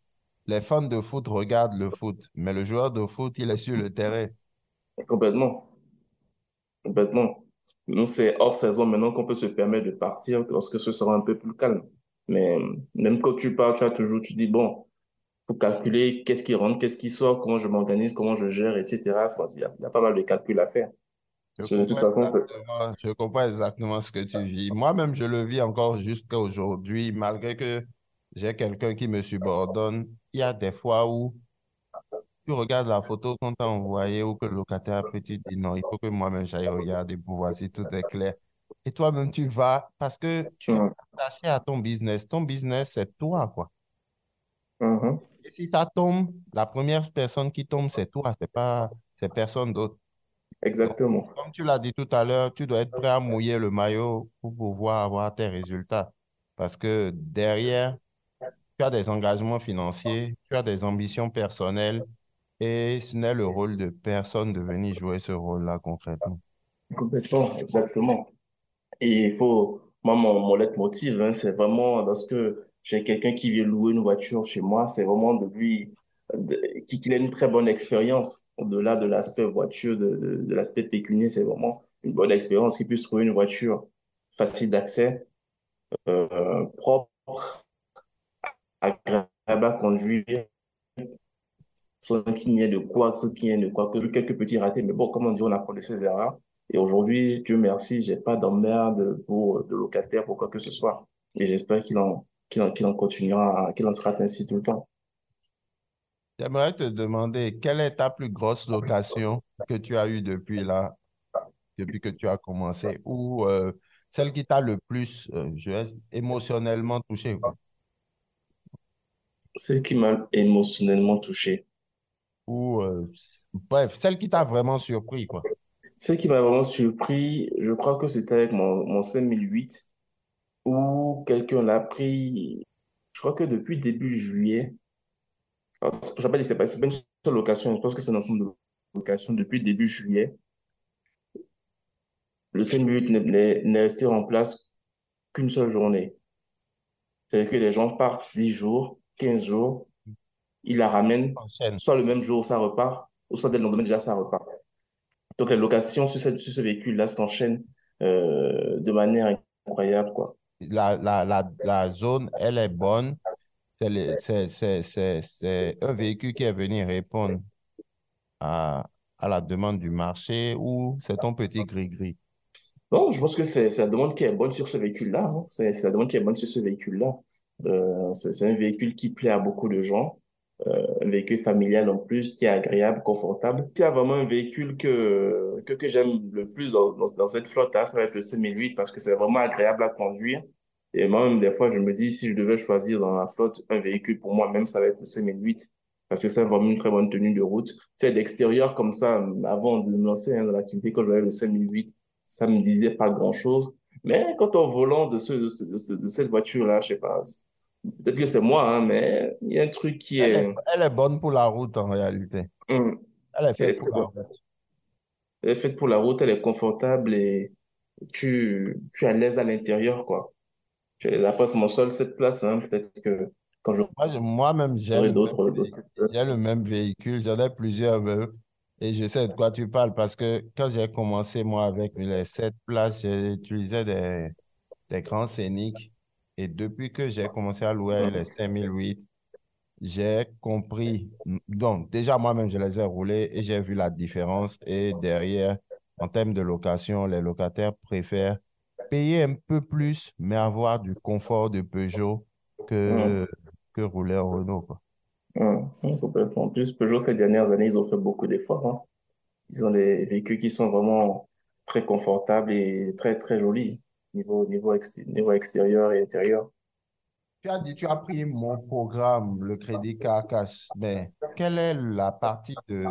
les fans de foot regardent le foot, mais le joueur de foot, il est sur le terrain. complètement. Complètement. Nous, c'est hors saison maintenant qu'on peut se permettre de partir lorsque ce sera un peu plus calme. Mais même quand tu pars, tu as toujours, tu dis, bon, faut calculer qu'est-ce qui rentre, qu'est-ce qui sort, comment je m'organise, comment je gère, etc. Enfin, il y a pas mal de calculs à faire. Parce que de toute façon, Je comprends exactement ce que tu vis. Moi-même, je le vis encore jusqu'à aujourd'hui, malgré que j'ai quelqu'un qui me subordonne. Il y a des fois où tu regardes la photo qu'on t'a envoyée ou que le locataire a pris, tu te dis non, il faut que moi-même j'aille regarder pour voir si tout est clair. Et toi-même, tu vas parce que tu es hum, attaché à ton business. Ton business, c'est toi, quoi. mhm, Et si ça tombe, la première personne qui tombe, c'est toi, c'est personne d'autre. Donc, exactement. comme tu l'as dit tout à l'heure, tu dois être prêt à mouiller le maillot pour pouvoir avoir tes résultats. Parce que derrière, tu as des engagements financiers, tu as des ambitions personnelles et ce n'est le rôle de personne de venir jouer ce rôle-là concrètement. Complètement, exactement. Et il faut, moi, mon leitmotiv, hein, c'est vraiment lorsque j'ai quelqu'un qui vient louer une voiture chez moi, c'est vraiment de lui, qu'il ait une très bonne expérience. Au-delà de l'aspect voiture, de l'aspect pécunier, c'est vraiment une bonne expérience, qu'il puisse trouver une voiture facile d'accès, propre, agréable à conduire, sans qu'il y ait de quoi, que quelques petits ratés. Mais bon, comme on dit, on apprend de ses erreurs. Et aujourd'hui, Dieu merci, j'ai pas d'emmerde pour de locataire, pour quoi que ce soit. Et j'espère qu'il en continuera, qu'il en sera ainsi tout le temps. J'aimerais te demander, quelle est ta plus grosse location que tu as eue depuis là, depuis que tu as commencé, ou celle qui t'a le plus émotionnellement touché, quoi. Ce qui m'a émotionnellement touché. Ou, bref, celle qui t'a vraiment surpris, quoi. Ce qui m'a vraiment surpris, je crois que c'était avec mon 5008 où quelqu'un l'a pris, je crois que depuis début juillet. Alors, je ne pas dire, c'est pas une seule location, je pense que c'est un ensemble de locations depuis début juillet. Le 5 minutes n'est resté en place qu'une seule journée. C'est-à-dire que les gens partent 10 jours, 15 jours, ils la ramènent, Enchaîne. soit le même jour, ça repart, ou soit dès le lendemain, déjà, ça repart. Donc, les locations sur ce véhicule-là s'enchaînent de manière incroyable, quoi. La zone, elle est bonne. C'est un véhicule qui est venu répondre à, à la demande du marché ou c'est ton petit gris-gris. Non, je pense que c'est la demande qui est bonne sur ce véhicule-là, hein. C'est la demande qui est bonne sur ce véhicule-là. C'est un véhicule qui plaît à beaucoup de gens. un véhicule familial en plus qui est agréable, confortable. S'il y a vraiment un véhicule que j'aime le plus dans cette flotte-là, ça va être le C1008 parce que c'est vraiment agréable à conduire. Et moi-même, des fois, je me dis, si je devais choisir dans la flotte un véhicule pour moi-même, ça va être le C1008 parce que c'est vraiment une très bonne tenue de route. Tu sais, d'extérieur comme ça, avant de me lancer dans l'activité, quand je voyais le C1008, ça me disait pas grand-chose. Mais quand au volant de cette voiture-là, je sais pas, peut-être que c'est moi, hein, mais il y a un truc qui est... Elle est bonne pour la route en réalité. Hum, Elle est elle faite est pour très la bonne. route. Elle est faite pour la route, elle est confortable et tu es à l'aise à l'intérieur, quoi. Tu es à l'aise. Après, c'est mon seul cette place, hein. Peut-être que quand Moi-même, j'aurai d'autres. j'ai le même véhicule. J'en ai plusieurs même. Et je sais de quoi tu parles parce que quand j'ai commencé, moi, avec les 7 places, j'ai utilisé des grands scéniques. Et depuis que j'ai commencé à louer les Hum, 5008, j'ai compris. Donc, déjà, moi-même, je les ai roulés et j'ai vu la différence. Et derrière, en termes de location, les locataires préfèrent payer un peu plus, mais avoir du confort de Peugeot hum, que, que rouler en Renault, quoi. complètement. En plus, Peugeot, ces dernières années, ils ont fait beaucoup d'efforts, hein. Ils ont des véhicules qui sont vraiment très confortables et très, très jolis, niveau extérieur et intérieur. Tu as dit, tu as pris mon programme, le Crédit Carcass, mais quelle est la partie du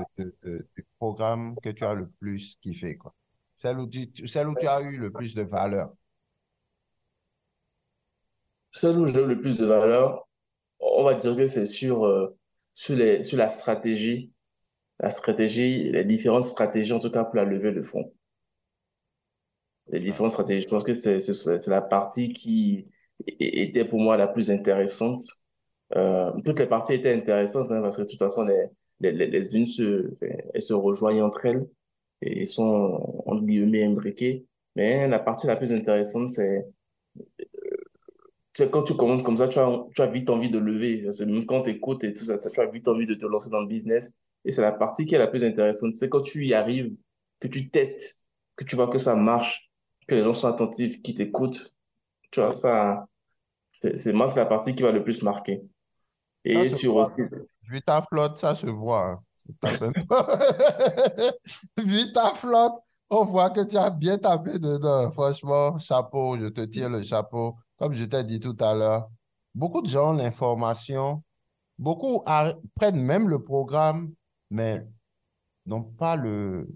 programme que tu as le plus kiffé, quoi? Celle où tu as eu le plus de valeur. Celle où j'ai eu le plus de valeur, on va dire que c'est sur la stratégie, les différentes stratégies, en tout cas pour la levée de fonds. Les différentes stratégies, je pense que c'est la partie qui était pour moi la plus intéressante. Toutes les parties étaient intéressantes, hein, parce que de toute façon, les unes elles se rejoignent entre elles et sont, entre guillemets, imbriquées. Mais la partie la plus intéressante, c'est quand tu commences comme ça, tu as vite envie de lever. C'est même quand tu écoutes et tout ça, tu as vite envie de te lancer dans le business. Et c'est la partie qui est la plus intéressante. C'est quand tu y arrives, que tu testes, que tu vois que ça marche, que les gens sont attentifs, qui t'écoutent. Tu vois, ça, moi, c'est la partie qui va le plus marquer. Ça Et se sur aussi, voit. Vu ta flotte, ça se voit, hein. T'as même pas- Vu ta flotte, on voit que tu as bien tapé dedans. Franchement, chapeau, je te tire le chapeau. Comme je t'ai dit tout à l'heure, beaucoup de gens ont l'information, prennent même le programme, mais n'ont pas le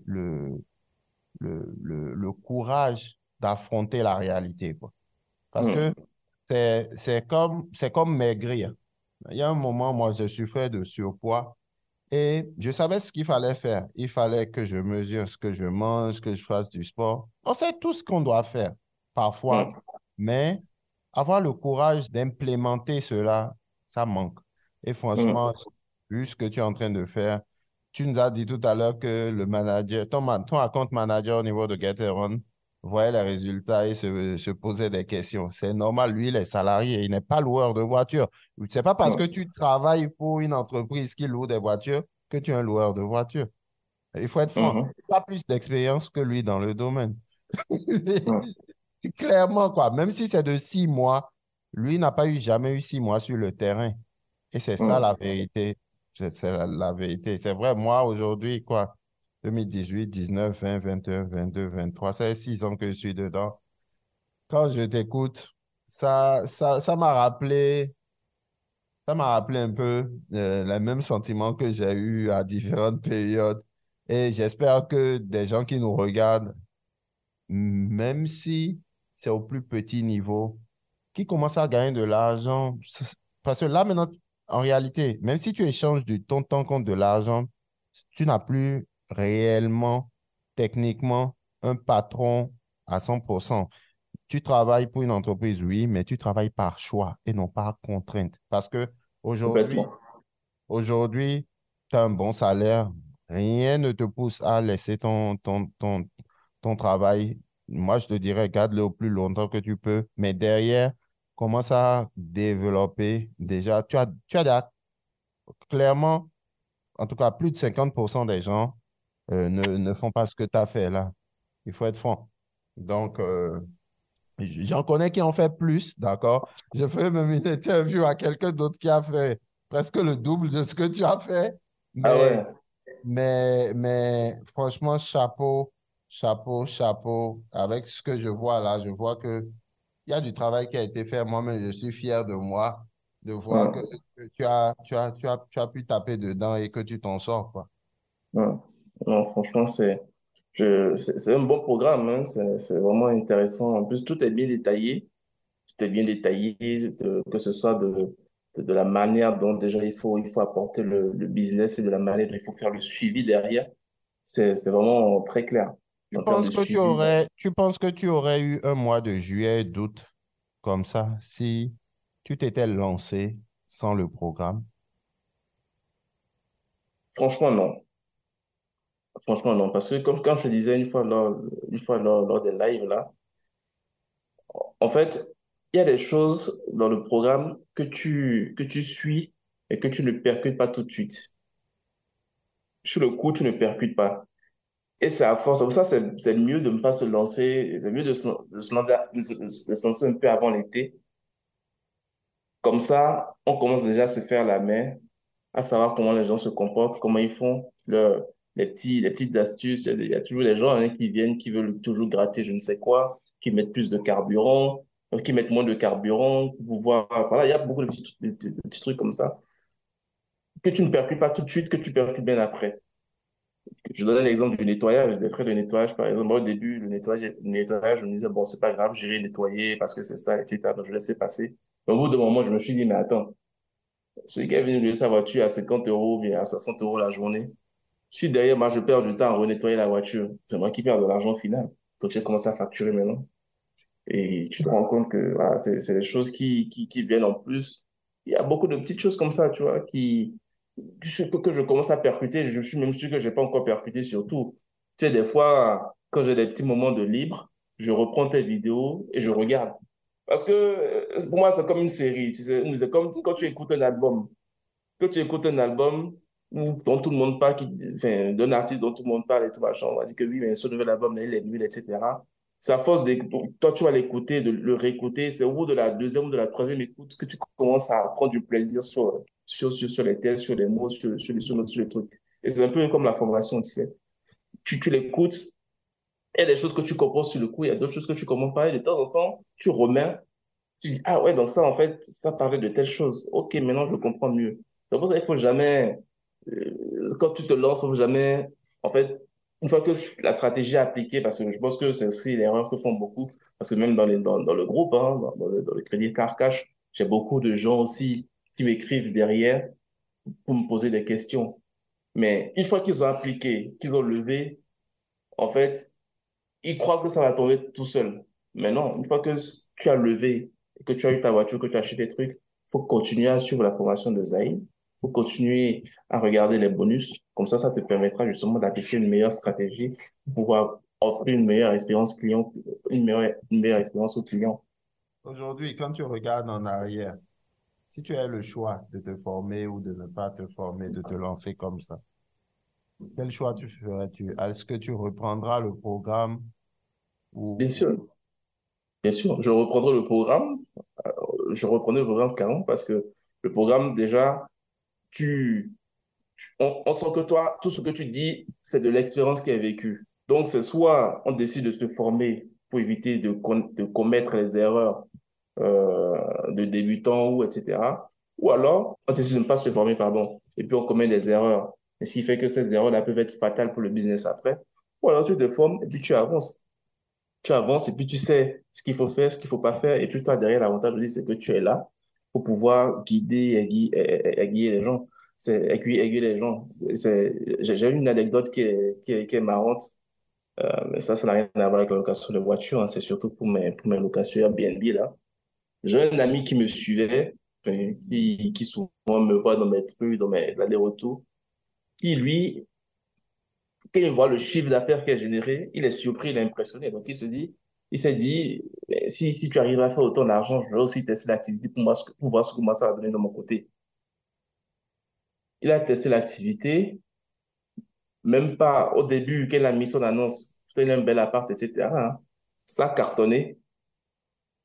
courage d'affronter la réalité, quoi. Parce que hum, c'est comme maigrir. Il y a un moment, moi, je souffrais de surpoids et je savais ce qu'il fallait faire. Il fallait que je mesure ce que je mange, que je fasse du sport. On sait tout ce qu'on doit faire parfois, hum, mais avoir le courage d'implémenter cela, ça manque. Et franchement, hum, vu ce que tu es en train de faire, tu nous as dit tout à l'heure que le manager, ton account manager au niveau de GetEron voyait les résultats et se posait des questions. C'est normal, lui, il est salarié, il n'est pas loueur de voiture. C'est pas parce que hum, tu travailles pour une entreprise qui loue des voitures que tu es un loueur de voitures. Il faut être franc. hum, Tu as plus d'expérience que lui dans le domaine. hum, Clairement, quoi. Même si c'est de 6 mois, lui n'a pas eu jamais eu 6 mois sur le terrain. Et c'est ça hum, la vérité. C'est la vérité. C'est vrai, moi, aujourd'hui, quoi, 2018, 19, 20, 21, 22, 23, ça fait 6 ans que je suis dedans. Quand je t'écoute, ça m'a rappelé. Ça m'a rappelé un peu les mêmes sentiments que j'ai eus à différentes périodes. Et j'espère que des gens qui nous regardent, même si c'est au plus petit niveau, qui commencent à gagner de l'argent, parce que là maintenant, en réalité, même si tu échanges ton temps contre de l'argent, tu n'as plus réellement, techniquement, un patron à 100%. Tu travailles pour une entreprise, oui, mais tu travailles par choix et non par contrainte. Parce que aujourd'hui, complètement. aujourd'hui, tu as un bon salaire, rien ne te pousse à laisser ton travail. Moi, je te dirais, garde-le au plus longtemps que tu peux, mais derrière, commence à développer déjà. Tu as clairement, en tout cas, plus de 50% des gens ne font pas ce que tu as fait là. Il faut être franc. Donc, j'en connais qui ont fait plus, d'accord? Je fais même une interview à quelqu'un d'autre qui a fait. presque le double de ce que tu as fait. Ah Mais, ouais, mais franchement, chapeau, chapeau, chapeau. Avec ce que je vois là, je vois que il y a du travail qui a été fait. Moi-même, je suis fier de moi, de voir ouais, que tu as pu taper dedans et que tu t'en sors, quoi. ouais. Non, franchement, c'est un bon programme, hein. C'est vraiment intéressant. En plus, tout est bien détaillé. Tout est bien détaillé, que ce soit de la manière dont déjà il faut apporter le business et de la manière dont il faut faire le suivi derrière. C'est vraiment très clair Tu en termes de penses que suivi. tu penses que tu aurais eu un mois de juillet, d'août comme ça si tu t'étais lancé sans le programme? Franchement, non. Franchement, non. Parce que comme quand je te disais une fois lors des lives, là, en fait, il y a des choses dans le programme que tu suis et que tu ne percutes pas tout de suite. Sur le coup, tu ne percutes pas. Et c'est à force. Pour ça, c'est mieux de ne pas se lancer. C'est mieux de se lancer un peu avant l'été. Comme ça, on commence déjà à se faire la main, à savoir comment les gens se comportent, comment ils font les petites astuces. Il y a toujours des gens hein, qui viennent, qui veulent toujours gratter je ne sais quoi, qui mettent plus de carburant, qui mettent moins de carburant pour pouvoir. Voilà, il y a beaucoup de petits trucs comme ça que tu ne percutes pas tout de suite, que tu percutes bien après. Je donne l'exemple du nettoyage, des frais de nettoyage, par exemple. Moi, au début, le nettoyage, je me disais, bon, c'est pas grave, j'irai nettoyer parce que c'est ça, etc. Donc, je laissais passer. Mais au bout d'un moment, je me suis dit, mais attends, celui qui est venu louer sa voiture à 50 euros, bien à 60 euros la journée, si derrière, moi, je perds du temps à renettoyer la voiture, c'est moi qui perds de l'argent au final. Donc, j'ai commencé à facturer maintenant. Et tu te rends compte que voilà, c'est des choses qui viennent en plus. Il y a beaucoup de petites choses comme ça, tu vois, que je commence à percuter. Je suis même sûr que je n'ai pas encore percuté sur tout. Tu sais, des fois, quand j'ai des petits moments de libre, je reprends tes vidéos et je regarde. Parce que pour moi, c'est comme une série, tu sais. C'est comme quand tu écoutes un album que tu écoutes un album dont tout le monde parle, enfin, d'un artiste dont tout le monde parle et tout machin, on va dire que oui, mais ce nouvel album, là, il est nul, etc. C'est à force de, toi, tu vas l'écouter, de le réécouter. C'est au bout de la deuxième ou de la troisième écoute que tu commences à prendre du plaisir sur les textes, sur les mots, sur les trucs. Et c'est un peu comme la formation, tu sais. Tu l'écoutes, il y a des choses que tu comprends sur le coup, il y a d'autres choses que tu comprends pas, et de temps en temps, tu remets tu dis, ah ouais, donc ça, en fait, ça parlait de telle chose. Ok, maintenant, je comprends mieux. C'est pour ça qu'il faut jamais, quand tu te lances, il faut jamais, en fait, une fois que la stratégie est appliquée, parce que je pense que c'est aussi l'erreur que font beaucoup, parce que même dans le groupe, hein, dans le Crédit Carcache, j'ai beaucoup de gens aussi qui m'écrivent derrière pour me poser des questions. Mais une fois qu'ils ont appliqué, qu'ils ont levé, en fait, ils croient que ça va tomber tout seul. Mais non, une fois que tu as levé, que tu as eu ta voiture, que tu as acheté des trucs, il faut continuer à suivre la formation de Zahid. Il faut continuer à regarder les bonus. Comme ça te permettra justement d'appliquer une meilleure stratégie pour pouvoir offrir une meilleure expérience client, une meilleure expérience au client. Aujourd'hui, quand tu regardes en arrière, si tu as le choix de te former ou de ne pas te former, de te lancer comme ça, quel choix tu ferais-tu? Est-ce que tu reprendras le programme Bien ou... sûr, bien sûr, je reprendrai le programme. Je reprenais le programme carrément parce que le programme, déjà, tu, on sent que toi, tout ce que tu dis, c'est de l'expérience qui est vécue. Donc, c'est soit on décide de se former pour éviter de commettre les erreurs de débutants ou etc. Ou alors, on décide de ne pas se former, pardon, et puis on commet des erreurs. Et ce qui fait que ces erreurs-là peuvent être fatales pour le business après. Ou alors, tu te formes et puis tu avances. Tu avances et puis tu sais ce qu'il faut faire, ce qu'il ne faut pas faire. Et puis toi, derrière, l'avantage aussi, c'est que tu es là pour pouvoir guider et aiguiller les gens. C'est aiguiller les gens. J'ai une anecdote qui est marrante, mais ça n'a rien à voir avec la location de voiture, hein. C'est surtout pour mes locations Airbnb, là. J'ai un ami qui me suivait, qui souvent me voit dans mes trucs, dans mes allers-retours, qui, lui, quand il voit le chiffre d'affaires qui est généré, il est surpris, il est impressionné. Donc, il s'est dit, mais si tu arrives à faire autant d'argent, je vais aussi tester l'activité pour voir ce que moi ça va donner de mon côté. Il a testé l'activité, même pas au début, qu'il a mis son annonce, putain, il a un bel appart, etc., hein. Ça a cartonné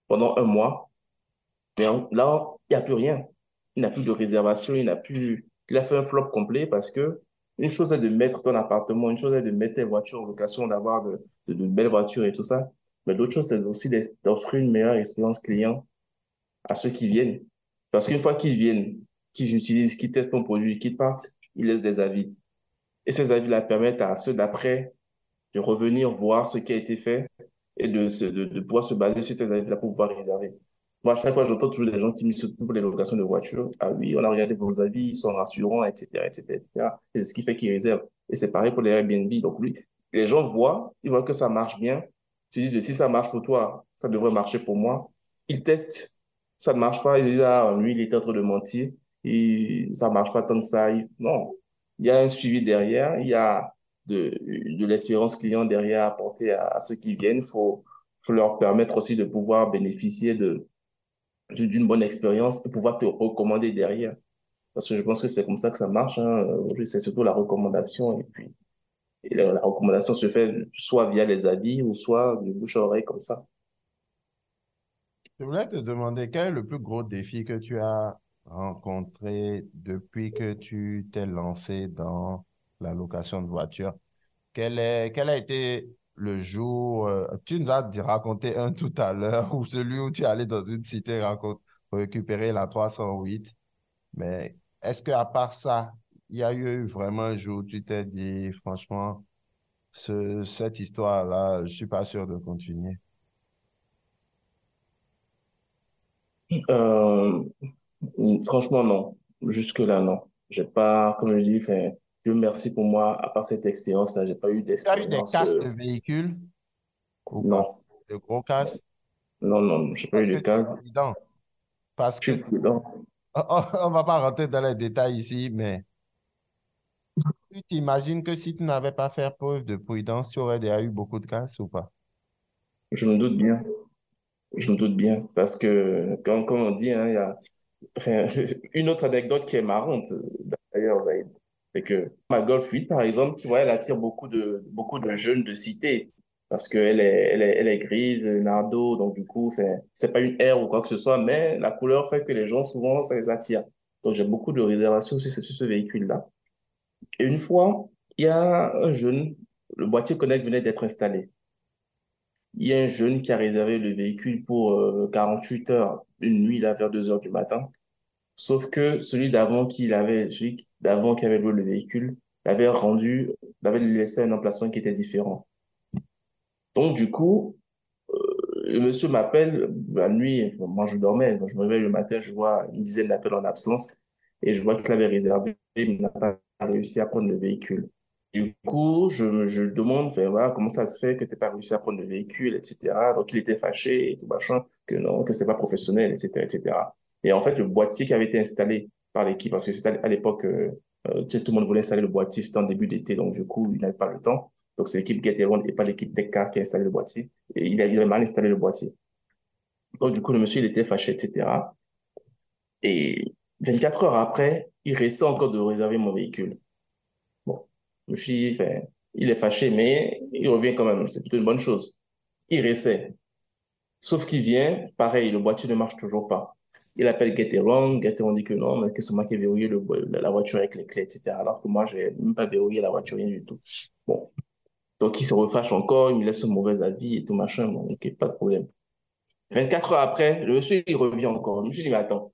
pendant un mois, mais là, il n'y a plus rien. Il n'a plus de réservation, il a fait un flop complet parce que une chose est de mettre ton appartement, une chose est de mettre tes voitures en location, d'avoir de belles voitures et tout ça. Mais l'autre chose, c'est aussi d'offrir une meilleure expérience client à ceux qui viennent. Parce qu'une fois qu'ils viennent, qu'ils utilisent, qu'ils testent ton produit, qu'ils partent, ils laissent des avis. Et ces avis-là permettent à ceux d'après de revenir voir ce qui a été fait et de pouvoir se baser sur ces avis-là pour pouvoir réserver. Moi, à chaque fois, j'entends toujours des gens qui me surtout pour les locations de voitures. Ah oui, on a regardé vos avis, ils sont rassurants, etc., etc., etc. Et c'est ce qui fait qu'ils réservent. Et c'est pareil pour les Airbnb. Donc, oui, les gens voient, ils voient que ça marche bien. Ils se disent, mais si ça marche pour toi, ça devrait marcher pour moi. Ils testent, ça ne marche pas. Ils disent, ah, lui, il est en train de mentir. Et ça ne marche pas tant que ça. Non, il y a un suivi derrière. Il y a de l'expérience client derrière à apporter à ceux qui viennent. Faut leur permettre aussi de pouvoir bénéficier d'une bonne expérience et pouvoir te recommander derrière. Parce que je pense que c'est comme ça que ça marche, hein. Aujourd'hui, c'est surtout la recommandation. Et puis, la recommandation se fait soit via les avis ou soit du bouche à oreille comme ça. Je voulais te demander quel est le plus gros défi que tu as rencontré depuis que tu t'es lancé dans la location de voiture? Quel a été le jour, tu nous as raconté un tout à l'heure, ou celui où tu es allé dans une cité récupérer la 308, mais est-ce qu'à part ça, il y a eu vraiment un jour où tu t'es dit, franchement, cette histoire-là, je suis pas sûr de continuer. Euh, Franchement, non. Jusque-là, non. J'ai pas, comme je dis, enfin, Dieu merci pour moi, à part cette expérience-là, j'ai pas eu Tu as eu des d'expérience. casses de véhicules ou pas? Non, De gros casses? non, non, j'ai pas eu Est-ce de que tu es cas. prudent? Parce Je que suis prudent. on va pas rentrer dans les détails ici, mais tu t'imagines que si tu n'avais pas fait preuve de prudence, tu aurais déjà eu beaucoup de casses ou pas? Je me doute bien. Je me doute bien. Parce que, comme on dit, hein, il y a enfin, une autre anecdote qui est marrante, d'ailleurs, Wade, c'est que ma Golf 8, par exemple, tu vois, elle attire beaucoup de jeunes de cité. Parce elle est grise, nardo, donc du coup, enfin, c'est pas une R ou quoi que ce soit, mais la couleur fait que les gens, souvent, ça les attire. Donc, j'ai beaucoup de réservations aussi sur ce véhicule-là. Et une fois, il y a un jeune, le boîtier Connect venait d'être installé. Il y a un jeune qui a réservé le véhicule pour 8 heures, une nuit, là, vers 2 heures du matin. Sauf que celui d'avant qui avait loué le véhicule, l'avait laissé un emplacement qui était différent. Donc, du coup, le monsieur m'appelle la nuit, moi je dormais, donc je me réveille le matin, je vois une dizaine d'appels en absence et je vois qu'il avait réservé, mais il n'a pas réussi à prendre le véhicule. Du coup, je demande, enfin, voilà, comment ça se fait que tu n'as pas réussi à prendre le véhicule, etc. Donc, il était fâché et tout machin, que non, que c'est pas professionnel, etc., etc. Et en fait, le boîtier qui avait été installé par l'équipe, parce que c'était à l'époque, tu sais, tout le monde voulait installer le boîtier, c'était en début d'été, donc du coup, il n'avait pas le temps. Donc, c'est l'équipe Get Around et pas l'équipe Techcar qui a installé le boîtier. Et il a mal installé le boîtier. Donc, du coup, le monsieur, il était fâché, etc. Et 24 heures après, il restait encore de réserver mon véhicule. Bon, je me suis dit, enfin, il est fâché, mais il revient quand même. C'est plutôt une bonne chose. Il restait. Sauf qu'il vient, pareil, le boîtier ne marche toujours pas. Il appelle Get Around. Get Around dit que non, mais que c'est moi qui ai verrouillé la voiture avec les clés, etc. Alors que moi, j'ai même pas verrouillé la voiture, rien du tout. Bon. Donc, il se refâche encore, il me laisse un mauvais avis et tout machin. Bon, ok, pas de problème. 24 heures après, le monsieur, il revient encore. Je me suis dit, mais attends.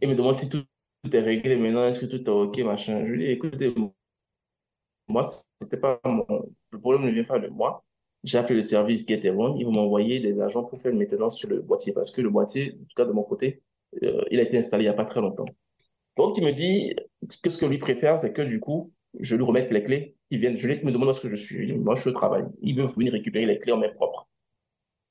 Il me demande si tout est réglé maintenant, est-ce que tout est ok, machin. Je lui dis, écoutez, moi, c'était pas mon... Le problème ne vient pas de moi. J'ai appelé le service Get Around. Ils vont m'envoyer des agents pour faire une maintenance sur le boîtier parce que le boîtier, en tout cas de mon côté, il a été installé il n'y a pas très longtemps. Donc, il me dit que ce que lui préfère, c'est que du coup, je lui remette les clés. Il vient, je lui me demande où est-ce que je suis. Je dis, moi, je suis au travail. Il veut venir récupérer les clés en main propre.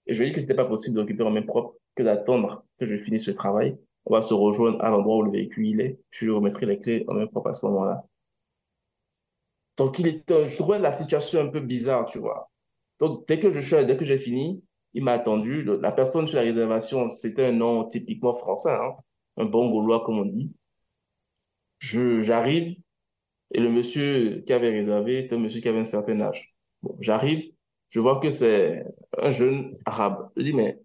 Et je lui ai dit que c'était pas possible de récupérer en main propre, que d'attendre que je finisse le travail. On va se rejoindre à l'endroit où le véhicule il est. Je lui remettrai les clés en main propre à ce moment-là. Donc, je trouvais la situation un peu bizarre, tu vois. Donc, dès que j'ai fini, il m'a attendu. La personne sur la réservation, c'était un nom typiquement français, hein, un bon Gaulois, comme on dit. J'arrive et le monsieur qui avait réservé, c'était un monsieur qui avait un certain âge. Bon, j'arrive, je vois que c'est un jeune arabe. Je dis, mais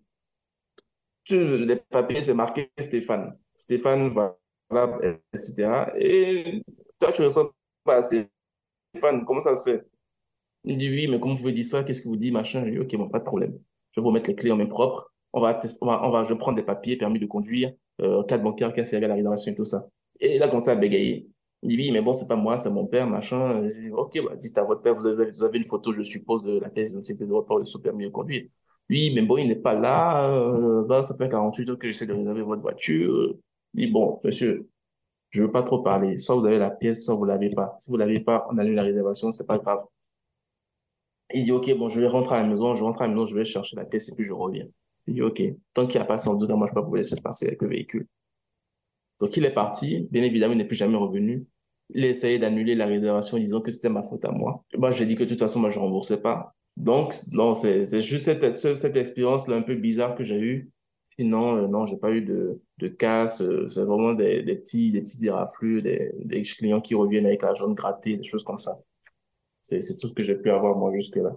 sur les papiers, c'est marqué Stéphane. Stéphane, voilà, etc. Et toi, tu ne reçois pas Stéphane, comment ça se fait? Il dit oui, mais comment vous pouvez dire ça? Qu'est-ce que vous dites, machin? Je dis ok, bon, pas de problème. Je vais vous mettre les clés en main propre. Je vais prendre des papiers, permis de conduire, carte bancaire qui a servi à la réservation et tout ça. Et il a commencé à bégayer. Il dit oui, mais bon, c'est pas moi, c'est mon père, machin. Je dis ok, bah, dites à votre père, vous avez une photo, je suppose, de la pièce d'identité de votre père, le permis de conduire. Oui, mais bon, il n'est pas là. Bah, ça fait 48 heures que j'essaie de réserver votre voiture. Il dit bon, monsieur, je veux pas trop parler. Soit vous avez la pièce, soit vous l'avez pas. Si vous l'avez pas, on annule la réservation, c'est pas grave. Il dit, OK, bon, je vais rentrer à la maison, je rentre à la maison, je vais chercher la pièce et puis je reviens. Il dit, OK, tant qu'il n'y a pas ça, en tout cas, moi, je ne peux pas vous laisser passer avec le véhicule. Donc, il est parti. Bien évidemment, il n'est plus jamais revenu. Il a essayé d'annuler la réservation en disant que c'était ma faute à moi. Et moi, j'ai dit que de toute façon, moi, je ne remboursais pas. Donc, non, c'est juste cette expérience-là un peu bizarre que j'ai eue. Sinon, non, j'ai pas eu de casse. C'est vraiment des petits déraflures, des clients qui reviennent avec la jambe grattée, des choses comme ça. C'est tout ce que j'ai pu avoir, moi, jusque-là.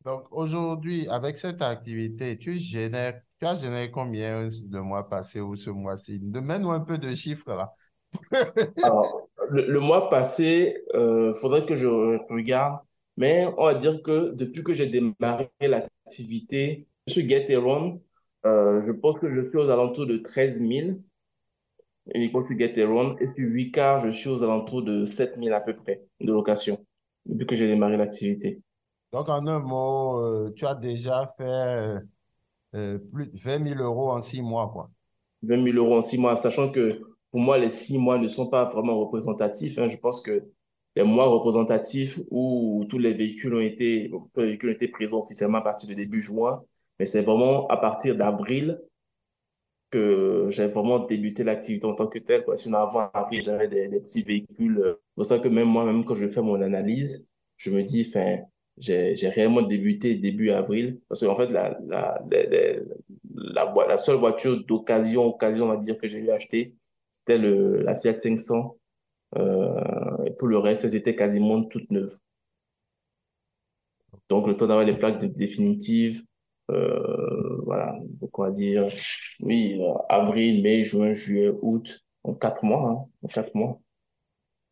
Donc aujourd'hui, avec cette activité, tu as généré combien de mois passés ou ce mois-ci? Donne-nous un peu de chiffres là. Alors, le mois passé, faudrait que je regarde, mais on va dire que depuis que j'ai démarré l'activité sur Get It Run, je pense que je suis aux alentours de 13 000 uniquement sur Get It Run, et sur 8 quarts, je suis aux alentours de 7 000 à peu près de location depuis que j'ai démarré l'activité. Donc en un mot, tu as déjà fait plus de 20 000 euros en 6 mois, quoi. 20 000 euros en 6 mois, sachant que pour moi, les 6 mois ne sont pas vraiment représentatifs, hein. Je pense que les mois représentatifs où tous les véhicules ont été présents officiellement à partir du début juin, mais c'est vraiment à partir d'avril que j'ai vraiment débuté l'activité en tant que telle, quoi. Sinon, avant avril, j'avais des petits véhicules. C'est pour ça que même moi, même quand je fais mon analyse, je me dis, enfin, j'ai réellement débuté début avril. Parce qu'en fait, la seule voiture occasion, on va dire, que j'ai eu acheter, c'était la Fiat 500. Et pour le reste, elles étaient quasiment toutes neuves. Donc, le temps d'avoir les plaques définitives, voilà, donc on va dire, oui, avril, mai, juin, juillet, août, en 4 mois, hein, en 4 mois.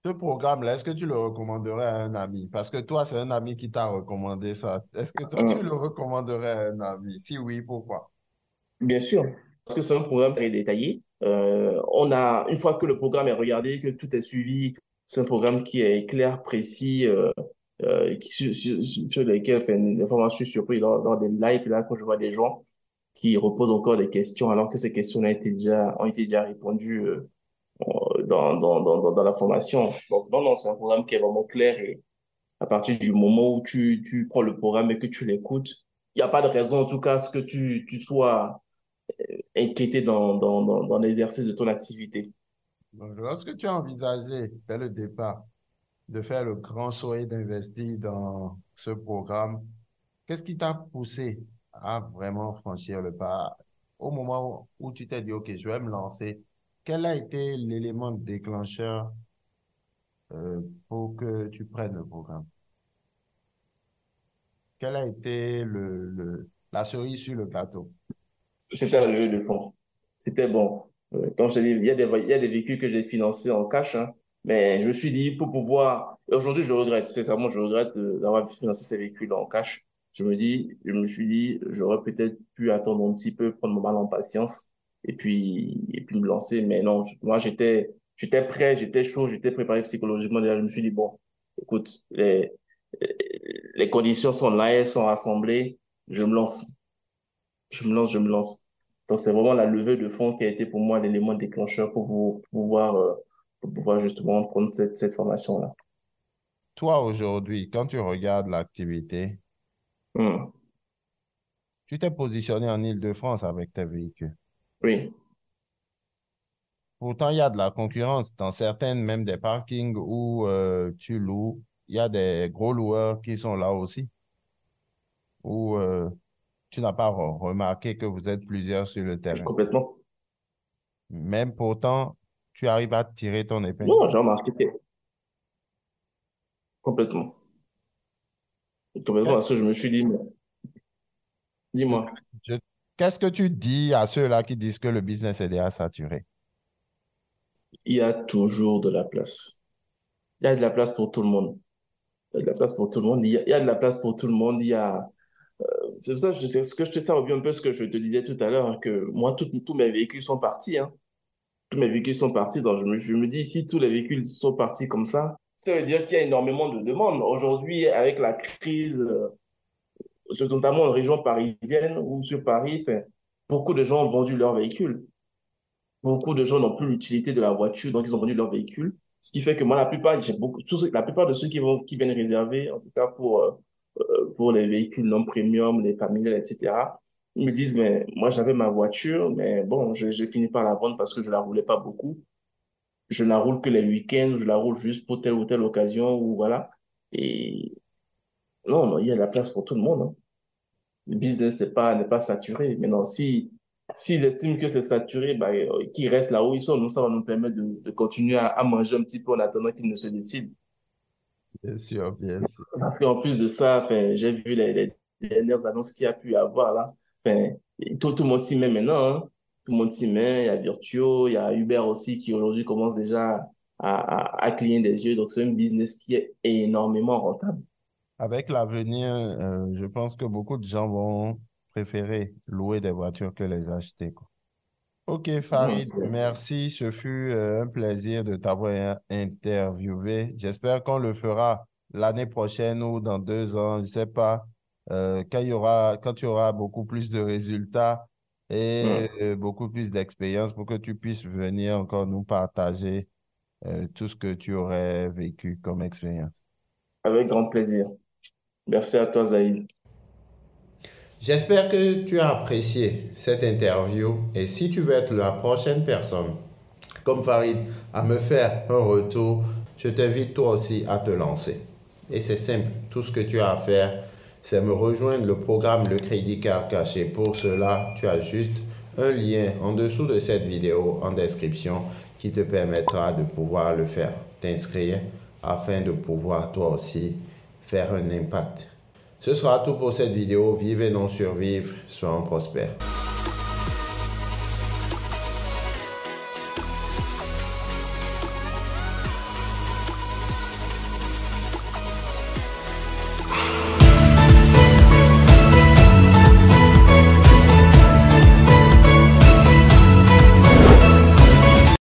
Ce programme-là, est-ce que tu le recommanderais à un ami? Parce que toi, c'est un ami qui t'a recommandé ça. Est-ce que toi, tu Hum, le recommanderais à un ami? Si oui, pourquoi? Bien sûr, parce que c'est un programme très détaillé. Une fois que le programme est regardé, que tout est suivi, c'est un programme qui est clair, précis, sur lesquels, enfin, des fois, moi, je suis surpris dans des lives, là, quand je vois des gens qui reposent encore des questions, alors que ces questions ont été déjà répondues, dans la formation. Donc, non, non, c'est un programme qui est vraiment clair et à partir du moment où tu prends le programme et que tu l'écoutes, il n'y a pas de raison, en tout cas, à ce que tu sois inquiété dans l'exercice de ton activité. Donc, lorsque tu as envisagé, dès le départ, de faire le grand saut et d'investir dans ce programme, qu'est-ce qui t'a poussé à vraiment franchir le pas au moment où tu t'es dit, OK, je vais me lancer? Quel a été l'élément déclencheur pour que tu prennes le programme? Quel a été la cerise sur le gâteau? C'était la levée de fonds. C'était bon. Comme je te dis, il y a des véhicules que j'ai financés en cash, hein, mais je me suis dit, pour pouvoir. Et aujourd'hui, je regrette, sincèrement, je regrette d'avoir financé ces véhicules en cash. Je me suis dit, j'aurais peut-être pu attendre un petit peu, prendre mon mal en patience, et puis me lancer. Mais non, moi, j'étais prêt, j'étais chaud, j'étais préparé psychologiquement. Déjà, je me suis dit, bon, écoute, les conditions sont là, elles sont rassemblées, je me lance. Je me lance. Donc, c'est vraiment la levée de fonds qui a été pour moi l'élément déclencheur pour pouvoir justement prendre cette formation-là. Toi, aujourd'hui, quand tu regardes l'activité, Hmm. tu t'es positionné en Île-de-France avec tes véhicules. Oui, Pourtant, il y a de la concurrence dans certaines, même des parkings où tu loues. Il y a des gros loueurs qui sont là aussi, où tu n'as pas remarqué que vous êtes plusieurs sur le terrain. complètement. Même pourtant, tu arrives à tirer ton épingle. Non, j'ai remarqué complètement. Complètement, Quel- parce que je me suis dit, mais Je, dis-moi. je qu'est-ce que tu dis à ceux-là qui disent que le business est déjà saturé? Il y a toujours de la place. Il y a de la place pour tout le monde. Il y a de la place pour tout le monde. Il y a de la place pour tout le monde. C'est pour ça que ça revient un peu à ce que je te disais tout à l'heure, hein, que moi, tous mes véhicules sont partis, hein. Tous mes véhicules sont partis. Donc, je me dis, si tous les véhicules sont partis comme ça veut dire qu'il y a énormément de demandes. Aujourd'hui, avec la crise, notamment en région parisienne ou sur Paris, enfin, beaucoup de gens ont vendu leurs véhicules. Beaucoup de gens n'ont plus l'utilité de la voiture, donc ils ont vendu leur véhicule. Ce qui fait que moi, la plupart de ceux qui viennent réserver, en tout cas pour les véhicules non premium, les familiales, etc., ils me disent, mais moi, j'avais ma voiture, mais bon, j'ai fini par la vendre parce que je la roulais pas beaucoup. Je la roule que les week-ends, je la roule juste pour telle ou telle occasion, ou voilà. Et non, non, il y a de la place pour tout le monde, hein. Le business n'est pas saturé. Maintenant, s'ils estiment que c'est saturé, bah, qu'ils restent là où ils sont. Nous, ça va nous permettre de continuer à manger un petit peu en attendant qu'ils ne se décident. Bien sûr, bien sûr. Et en plus de ça, enfin, j'ai vu les dernières annonces qu'il y a pu y avoir là. Enfin, tout le monde s'y met maintenant, hein. Tout le monde s'y met. Il y a Virtuo, il y a Uber aussi qui aujourd'hui commence déjà à cligner des yeux. Donc, c'est un business qui est énormément rentable. Avec l'avenir, je pense que beaucoup de gens vont préférer louer des voitures que les acheter, quoi. Ok, Non, Farid, merci. Ce fut un plaisir de t'avoir interviewé. J'espère qu'on le fera l'année prochaine ou dans 2 ans, je ne sais pas, quand il y aura beaucoup plus de résultats et hum, beaucoup plus d'expérience pour que tu puisses venir encore nous partager tout ce que tu aurais vécu comme expérience. avec grand plaisir. Merci à toi, Zaïd. J'espère que tu as apprécié cette interview et si tu veux être la prochaine personne, comme Farid, à me faire un retour, je t'invite toi aussi à te lancer. Et c'est simple, tout ce que tu as à faire, c'est me rejoindre le programme Le Crédit Card Caché. Pour cela, tu as juste un lien en dessous de cette vidéo en description qui te permettra de pouvoir le faire, t'inscrire afin de pouvoir toi aussi faire un impact. Ce sera tout pour cette vidéo. Vive et non survivre. Sois un prospère.